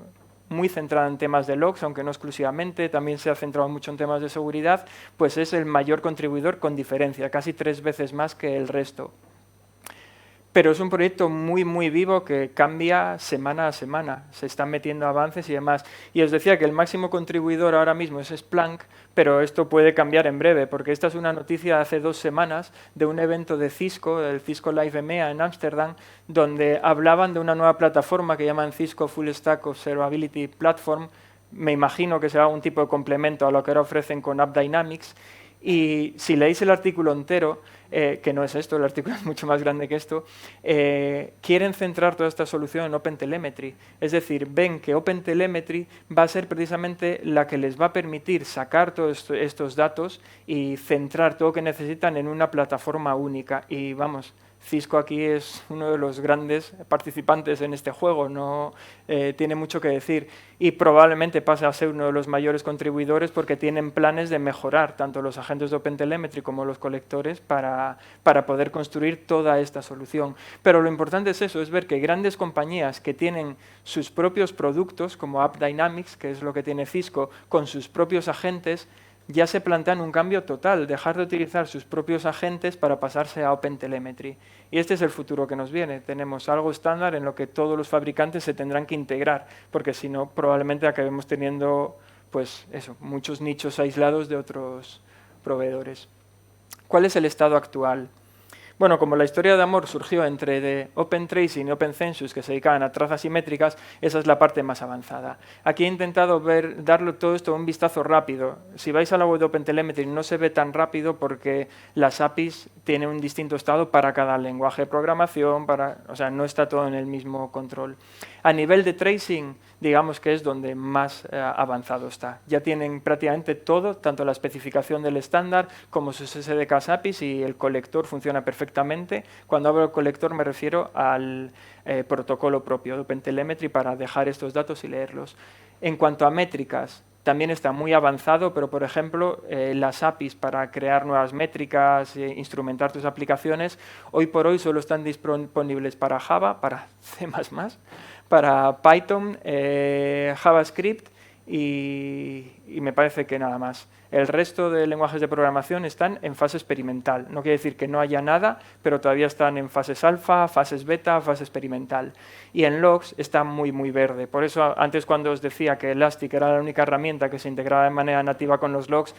muy centrada en temas de logs, aunque no exclusivamente, también se ha centrado mucho en temas de seguridad, pues es el mayor contribuidor con diferencia, casi 3 veces más que el resto. Pero es un proyecto muy vivo que cambia semana a semana. Se están metiendo avances y demás. Y os decía que el máximo contribuidor ahora mismo es Splunk, pero esto puede cambiar en breve, porque esta es una noticia de hace 2 semanas de un evento de Cisco, el Cisco Live EMEA en Ámsterdam, donde hablaban de una nueva plataforma que llaman Cisco Full Stack Observability Platform. Me imagino que será algún tipo de complemento a lo que ahora ofrecen con AppDynamics. Y si leéis el artículo entero, que no es esto, el artículo es mucho más grande que esto, quieren centrar toda esta solución en OpenTelemetry. Es decir, ven que OpenTelemetry va a ser precisamente la que les va a permitir sacar todos estos datos y centrar todo lo que necesitan en una plataforma única. Y vamos, Cisco aquí es uno de los grandes participantes en este juego, no tiene mucho que decir y probablemente pase a ser uno de los mayores contribuidores porque tienen planes de mejorar tanto los agentes de OpenTelemetry como los colectores para poder construir toda esta solución. Pero lo importante es eso, es ver que grandes compañías que tienen sus propios productos, como AppDynamics, que es lo que tiene Cisco, con sus propios agentes, ya se plantean un cambio total, dejar de utilizar sus propios agentes para pasarse a OpenTelemetry. Y este es el futuro que nos viene. Tenemos algo estándar en lo que todos los fabricantes se tendrán que integrar, porque si no, probablemente acabemos teniendo pues eso, muchos nichos aislados de otros proveedores. ¿Cuál es el estado actual? Bueno, como la historia de amor surgió entre de OpenTracing y OpenCensus, que se dedicaban a trazas simétricas, esa es la parte más avanzada. Aquí he intentado darle todo esto un vistazo rápido. Si vais a la web de OpenTelemetry no se ve tan rápido porque las APIs tienen un distinto estado para cada lenguaje de programación, o sea, no está todo en el mismo control. A nivel de tracing, digamos que es donde más avanzado está. Ya tienen prácticamente todo, tanto la especificación del estándar como sus SDKs APIs, y el colector funciona perfectamente. Cuando hablo de colector me refiero al protocolo propio de OpenTelemetry para dejar estos datos y leerlos. En cuanto a métricas, también está muy avanzado, pero por ejemplo las APIs para crear nuevas métricas, instrumentar tus aplicaciones, hoy por hoy solo están disponibles para Java, para C++, para Python, JavaScript y me parece que nada más. El resto de lenguajes de programación están en fase experimental. No quiere decir que no haya nada, pero todavía están en fases alfa, fases beta, fase experimental. Y en logs está muy, muy verde. Por eso antes cuando os decía que Elastic era la única herramienta que se integraba de manera nativa con los logs,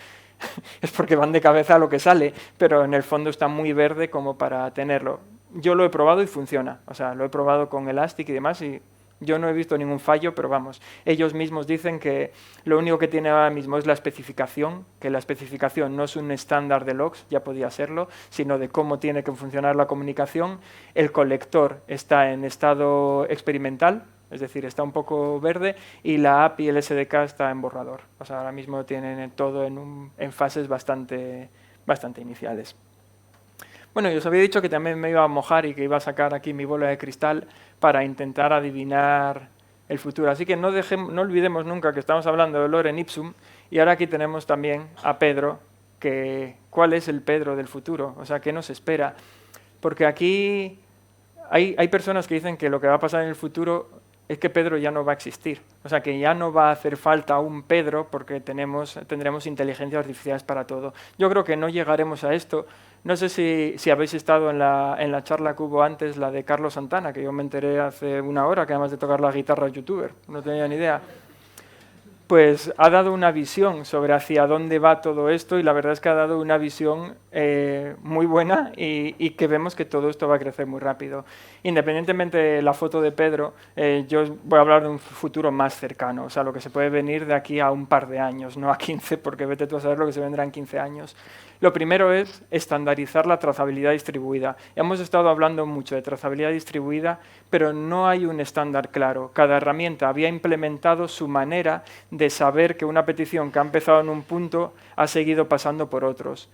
es porque van de cabeza a lo que sale, pero en el fondo está muy verde como para tenerlo. Yo lo he probado y funciona. O sea, lo he probado con Elastic y demás y yo no he visto ningún fallo, pero vamos, ellos mismos dicen que lo único que tiene ahora mismo es la especificación, que la especificación no es un estándar de logs, ya podía serlo, sino de cómo tiene que funcionar la comunicación. El colector está en estado experimental, es decir, está un poco verde, y la API y el SDK está en borrador. O sea, ahora mismo tienen todo en fases bastante iniciales. Bueno, yo os había dicho que también me iba a mojar y que iba a sacar aquí mi bola de cristal para intentar adivinar el futuro. Así que no olvidemos nunca que estamos hablando de Lorem Ipsum, y ahora aquí tenemos también a Pedro, ¿cuál es el Pedro del futuro? O sea, ¿qué nos espera? Porque aquí hay personas que dicen que lo que va a pasar en el futuro es que Pedro ya no va a existir. O sea, que ya no va a hacer falta un Pedro porque tendremos inteligencias artificiales para todo. Yo creo que no llegaremos a esto. No sé si habéis estado en la charla que hubo antes, la de Carlos Santana, que yo me enteré hace una hora, que además de tocar la guitarra es youtuber. No tenía ni idea. Pues ha dado una visión sobre hacia dónde va todo esto, y la verdad es que ha dado una visión muy buena y que vemos que todo esto va a crecer muy rápido. Independientemente de la foto de Pedro, yo voy a hablar de un futuro más cercano, o sea, lo que se puede venir de aquí a un par de años, no a 15, porque vete tú a saber lo que se vendrá en 15 años. Lo primero es estandarizar la trazabilidad distribuida. Hemos estado hablando mucho de trazabilidad distribuida, pero no hay un estándar claro. Cada herramienta había implementado su manera de saber que una petición que ha empezado en un punto ha seguido pasando por otros.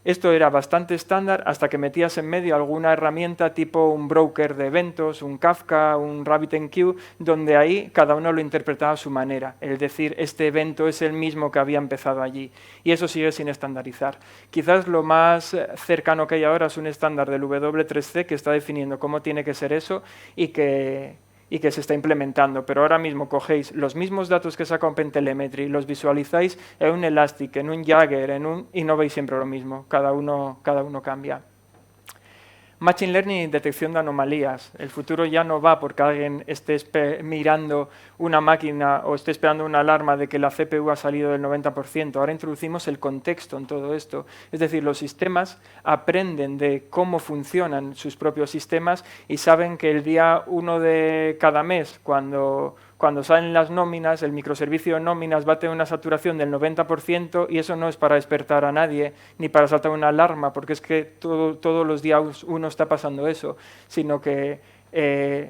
Esto era bastante estándar hasta que metías en medio alguna herramienta tipo un broker de eventos, un Kafka, un RabbitMQ, donde ahí cada uno lo interpretaba a su manera. Es decir, este evento es el mismo que había empezado allí. Y eso sigue sin estandarizar. Quizás lo más cercano que hay ahora es un estándar del W3C que está definiendo cómo tiene que ser eso y que se está implementando, pero ahora mismo cogéis los mismos datos que saca OpenTelemetry, los visualizáis en un Elastic, en un Jagger, y no veis siempre lo mismo, cada uno cambia. Machine Learning y detección de anomalías. El futuro ya no va porque alguien esté mirando una máquina o esté esperando una alarma de que la CPU ha salido del 90%. Ahora introducimos el contexto en todo esto. Es decir, los sistemas aprenden de cómo funcionan sus propios sistemas y saben que el día 1 de cada mes, cuando salen las nóminas, el microservicio de nóminas va a tener una saturación del 90%, y eso no es para despertar a nadie ni para saltar una alarma, porque es que todos los días uno está pasando eso, sino que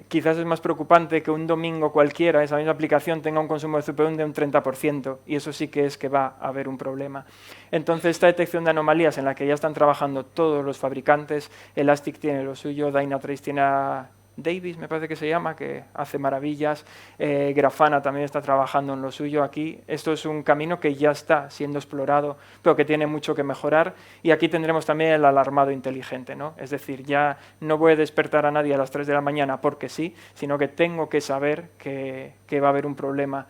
quizás es más preocupante que un domingo cualquiera esa misma aplicación tenga un consumo de CPU de un 30%, y eso sí que es que va a haber un problema. Entonces, esta detección de anomalías en la que ya están trabajando todos los fabricantes, Elastic tiene lo suyo, Dynatrace tiene a Davis, me parece que se llama, que hace maravillas, Grafana también está trabajando en lo suyo aquí. Esto es un camino que ya está siendo explorado, pero que tiene mucho que mejorar, y aquí tendremos también el alarmado inteligente, ¿no? Es decir, ya no voy a despertar a nadie a las 3 de la mañana porque sí, sino que tengo que saber que va a haber un problema.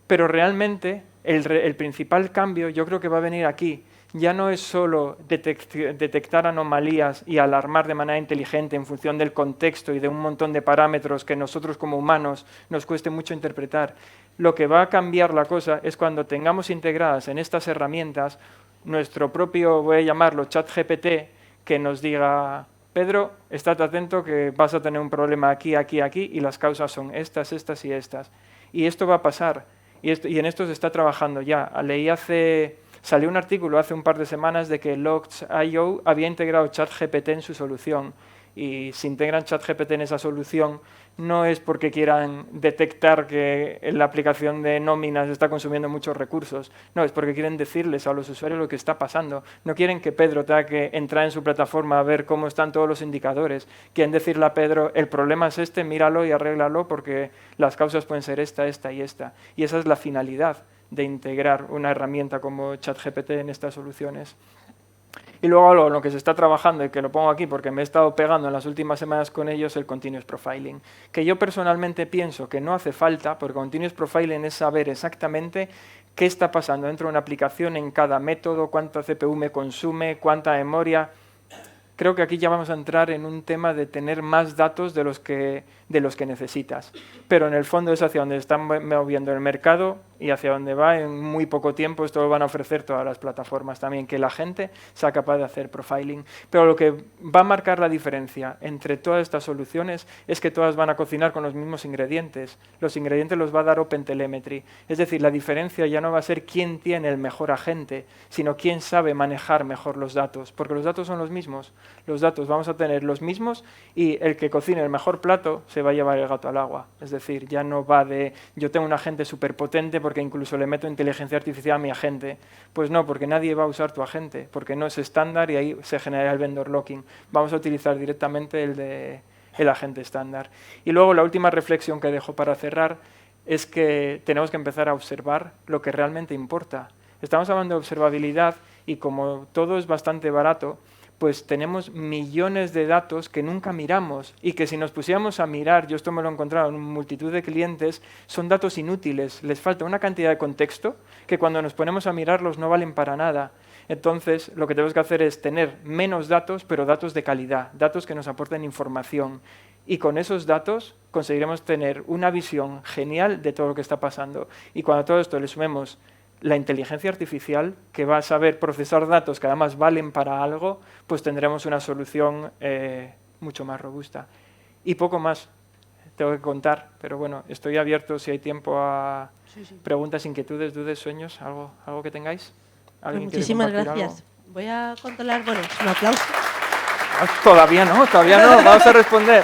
Pero realmente el principal cambio yo creo que va a venir aquí. Ya no es solo detectar anomalías y alarmar de manera inteligente en función del contexto y de un montón de parámetros que nosotros como humanos nos cueste mucho interpretar. Lo que va a cambiar la cosa es cuando tengamos integradas en estas herramientas nuestro propio, voy a llamarlo ChatGPT, que nos diga: Pedro, estate atento que vas a tener un problema aquí, aquí, aquí, y las causas son estas, estas y estas. Y esto va a pasar, y en esto se está trabajando ya. Salió un artículo hace un par de semanas de que Logs.io había integrado ChatGPT en su solución, y si integran ChatGPT en esa solución no es porque quieran detectar que la aplicación de nóminas está consumiendo muchos recursos, no, es porque quieren decirles a los usuarios lo que está pasando. No quieren que Pedro tenga que entrar en su plataforma a ver cómo están todos los indicadores. Quieren decirle a Pedro: el problema es este, míralo y arréglalo porque las causas pueden ser esta, esta y esta. Y esa es la finalidad de integrar una herramienta como ChatGPT en estas soluciones. Y luego algo en lo que se está trabajando, y que lo pongo aquí porque me he estado pegando en las últimas semanas con ellos, el Continuous Profiling, que yo personalmente pienso que no hace falta, porque Continuous Profiling es saber exactamente qué está pasando dentro de una aplicación en cada método, cuánta CPU me consume, cuánta memoria. Creo que aquí ya vamos a entrar en un tema de tener más datos de los que necesitas. Pero en el fondo es hacia donde están moviendo el mercado y hacia donde va en muy poco tiempo. Esto lo van a ofrecer todas las plataformas también, que la gente sea capaz de hacer profiling. Pero lo que va a marcar la diferencia entre todas estas soluciones es que todas van a cocinar con los mismos ingredientes. Los ingredientes los va a dar OpenTelemetry. Es decir, la diferencia ya no va a ser quién tiene el mejor agente, sino quién sabe manejar mejor los datos, porque los datos son los mismos. Los datos vamos a tener los mismos y el que cocine el mejor plato se va a llevar el gato al agua. Es decir, ya no va de yo tengo un agente súper potente porque incluso le meto inteligencia artificial a mi agente. Pues no, porque nadie va a usar tu agente, porque no es estándar y ahí se genera el vendor locking. Vamos a utilizar directamente el agente estándar. Y luego la última reflexión que dejo para cerrar es que tenemos que empezar a observar lo que realmente importa. Estamos hablando de observabilidad y como todo es bastante barato, pues tenemos millones de datos que nunca miramos y que si nos pusiéramos a mirar, yo esto me lo he encontrado en multitud de clientes, son datos inútiles, les falta una cantidad de contexto que cuando nos ponemos a mirarlos no valen para nada. Entonces, lo que tenemos que hacer es tener menos datos, pero datos de calidad, datos que nos aporten información. Y con esos datos conseguiremos tener una visión genial de todo lo que está pasando. Y cuando a todo esto le sumemos la inteligencia artificial, que va a saber procesar datos que además valen para algo, pues tendremos una solución mucho más robusta. Y poco más tengo que contar, pero bueno, estoy abierto si hay tiempo a preguntas, inquietudes, dudas, sueños, algo que tengáis. Pues muchísimas gracias. Algo? Voy a controlar, bueno, un aplauso. Todavía no, vamos a responder.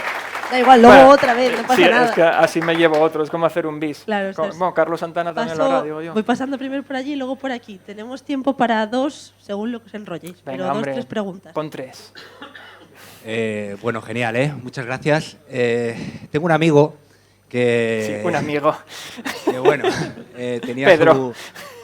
Da igual, luego otra vez, no pasa nada. Es que así me llevo otro, es como hacer un bis. Claro, bueno, Carlos Santana también lo hará, digo yo. Voy pasando primero por allí y luego por aquí. Tenemos tiempo para 2, según lo que os enrolléis, pero 2, 3 preguntas. Pon 3. Bueno, genial, muchas gracias. Tengo un amigo que... Sí, un amigo. Que bueno,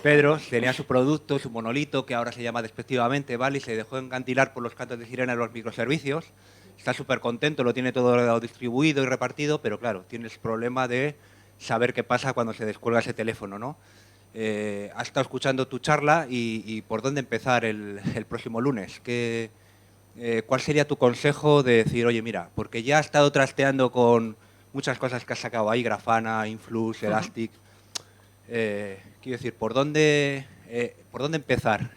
Pedro tenía su producto, su monolito, que ahora se llama despectivamente, ¿vale? Y se dejó encantilar por los cantos de sirena de los microservicios. Está súper contento, lo tiene todo distribuido y repartido, pero claro, tienes problema de saber qué pasa cuando se descuelga ese teléfono, ¿no? Has estado escuchando tu charla y ¿por dónde empezar el próximo lunes? ¿Cuál sería tu consejo de decir, oye, mira, porque ya has estado trasteando con muchas cosas que has sacado ahí, Grafana, Influx, Elastic? Quiero decir, ¿por dónde empezar?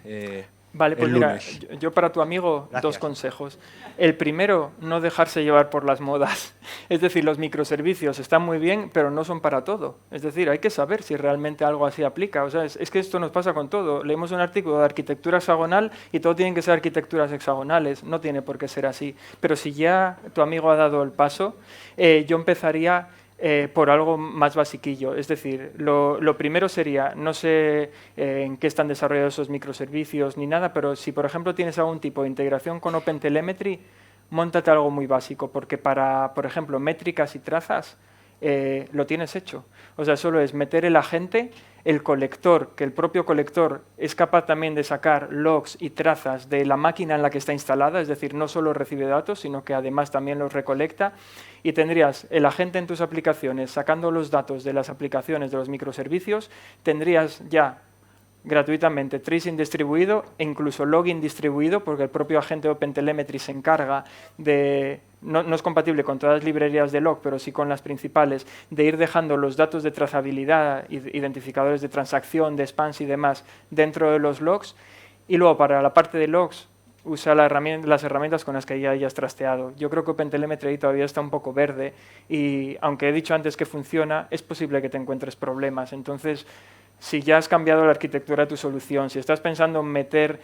Vale, pues mira, yo para tu amigo, Gracias. 2 consejos. El primero, no dejarse llevar por las modas. Es decir, los microservicios están muy bien, pero no son para todo. Es decir, hay que saber si realmente algo así aplica. O sea, es que esto nos pasa con todo. Leemos un artículo de arquitectura hexagonal y todo tienen que ser arquitecturas hexagonales. No tiene por qué ser así. Pero si ya tu amigo ha dado el paso, yo empezaría por algo más basiquillo. Es decir, lo primero sería, no sé en qué están desarrollados esos microservicios ni nada, pero si, por ejemplo, tienes algún tipo de integración con OpenTelemetry, móntate algo muy básico, porque para, por ejemplo, métricas y trazas, lo tienes hecho. O sea, solo es meter el agente, el colector, que el propio colector es capaz también de sacar logs y trazas de la máquina en la que está instalada, es decir, no solo recibe datos, sino que además también los recolecta, y tendrías el agente en tus aplicaciones sacando los datos de las aplicaciones de los microservicios, tendrías ya gratuitamente tracing distribuido e incluso logging distribuido, porque el propio agente OpenTelemetry se encarga de, no es compatible con todas las librerías de log, pero sí con las principales, de ir dejando los datos de trazabilidad, identificadores de transacción, de spans y demás dentro de los logs. Y luego para la parte de logs, usa las herramientas con las que ya hayas trasteado. Yo creo que OpenTelemetry ahí todavía está un poco verde y aunque he dicho antes que funciona, es posible que te encuentres problemas. Entonces, si ya has cambiado la arquitectura de tu solución, si estás pensando en meter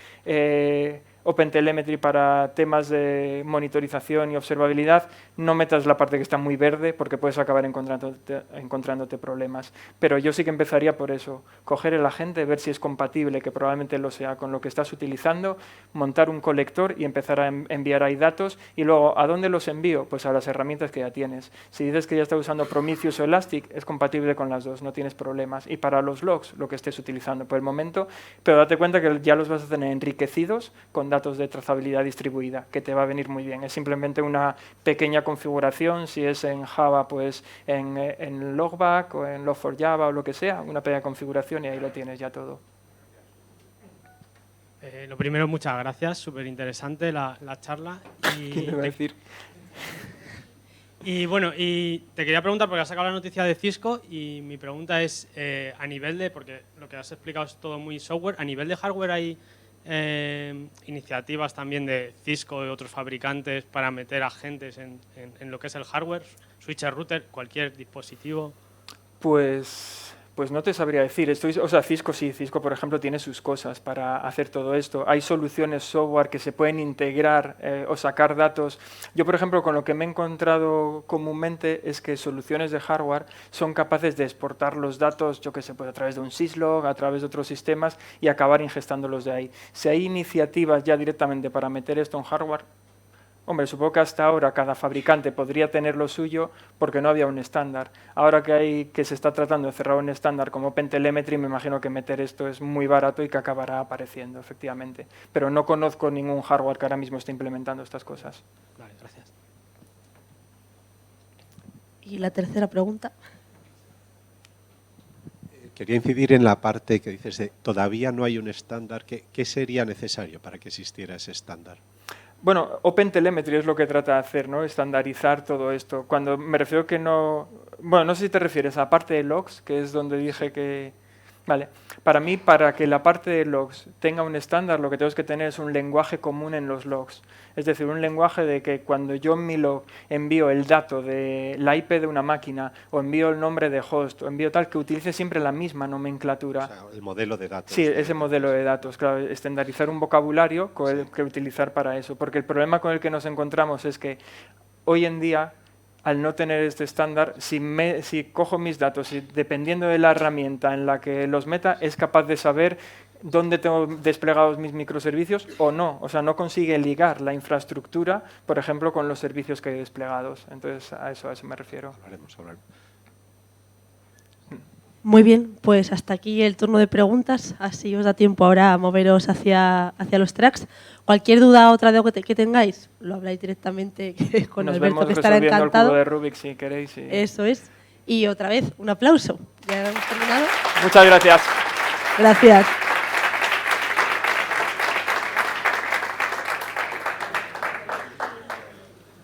OpenTelemetry para temas de monitorización y observabilidad, no metas la parte que está muy verde porque puedes acabar encontrándote problemas. Pero yo sí que empezaría por eso, coger el agente, ver si es compatible, que probablemente lo sea, con lo que estás utilizando, montar un colector y empezar a enviar ahí datos y luego, ¿a dónde los envío? Pues a las herramientas que ya tienes. Si dices que ya estás usando Prometheus o Elastic, es compatible con las dos, no tienes problemas. Y para los logs, lo que estés utilizando por el momento, pero date cuenta que ya los vas a tener enriquecidos con datos de trazabilidad distribuida, que te va a venir muy bien. Es simplemente una pequeña configuración, si es en Java, pues en Logback o en Log4Java o lo que sea, una pequeña configuración y ahí lo tienes ya todo. Lo primero, muchas gracias, súper interesante la charla. ¿Qué le iba a decir? Y bueno, y te quería preguntar, porque has sacado la noticia de Cisco, y mi pregunta es, a nivel de, porque lo que has explicado es todo muy software, a nivel de hardware hay iniciativas también de Cisco y otros fabricantes para meter agentes en lo que es el hardware, switcher, router, cualquier dispositivo. Pues no te sabría decir. Cisco sí, Cisco por ejemplo tiene sus cosas para hacer todo esto. Hay soluciones software que se pueden integrar o sacar datos. Yo por ejemplo con lo que me he encontrado comúnmente es que soluciones de hardware son capaces de exportar los datos, yo que sé, pues a través de un syslog, a través de otros sistemas y acabar ingestándolos de ahí. Si hay iniciativas ya directamente para meter esto en hardware, hombre, supongo que hasta ahora cada fabricante podría tener lo suyo porque no había un estándar. Ahora que se está tratando de cerrar un estándar como OpenTelemetry, me imagino que meter esto es muy barato y que acabará apareciendo, efectivamente. Pero no conozco ningún hardware que ahora mismo esté implementando estas cosas. Vale, gracias. Y la tercera pregunta. Quería incidir en la parte que dices de todavía no hay un estándar. ¿Qué sería necesario para que existiera ese estándar? Bueno, OpenTelemetry es lo que trata de hacer, ¿no? Estandarizar todo esto. Cuando me refiero que no... Bueno, no sé si te refieres a la parte de logs, que es donde dije que... Vale, para mí, para que la parte de logs tenga un estándar, lo que tengo que tener es un lenguaje común en los logs. Es decir, un lenguaje de que cuando yo en mi log envío el dato de la IP de una máquina o envío el nombre de host o envío tal, que utilice siempre la misma nomenclatura. O sea, el modelo de datos. Sí, ese modelo de datos, claro, estandarizar un vocabulario que utilizar para eso. Porque el problema con el que nos encontramos es que hoy en día, al no tener este estándar, si cojo mis datos y dependiendo de la herramienta en la que los meta, es capaz de saber dónde tengo desplegados mis microservicios o no. O sea, no consigue ligar la infraestructura, por ejemplo, con los servicios que hay desplegados. Entonces, a eso me refiero. Hablaremos. Muy bien, pues hasta aquí el turno de preguntas. Así os da tiempo ahora a moveros hacia los tracks. Cualquier duda o otra duda que tengáis, lo habláis directamente con Nos Alberto, vemos que estará resolviendo encantado. el cubo de Rubik si queréis. Sí. Eso es. Y otra vez, un aplauso. Ya hemos terminado. Muchas gracias. Gracias.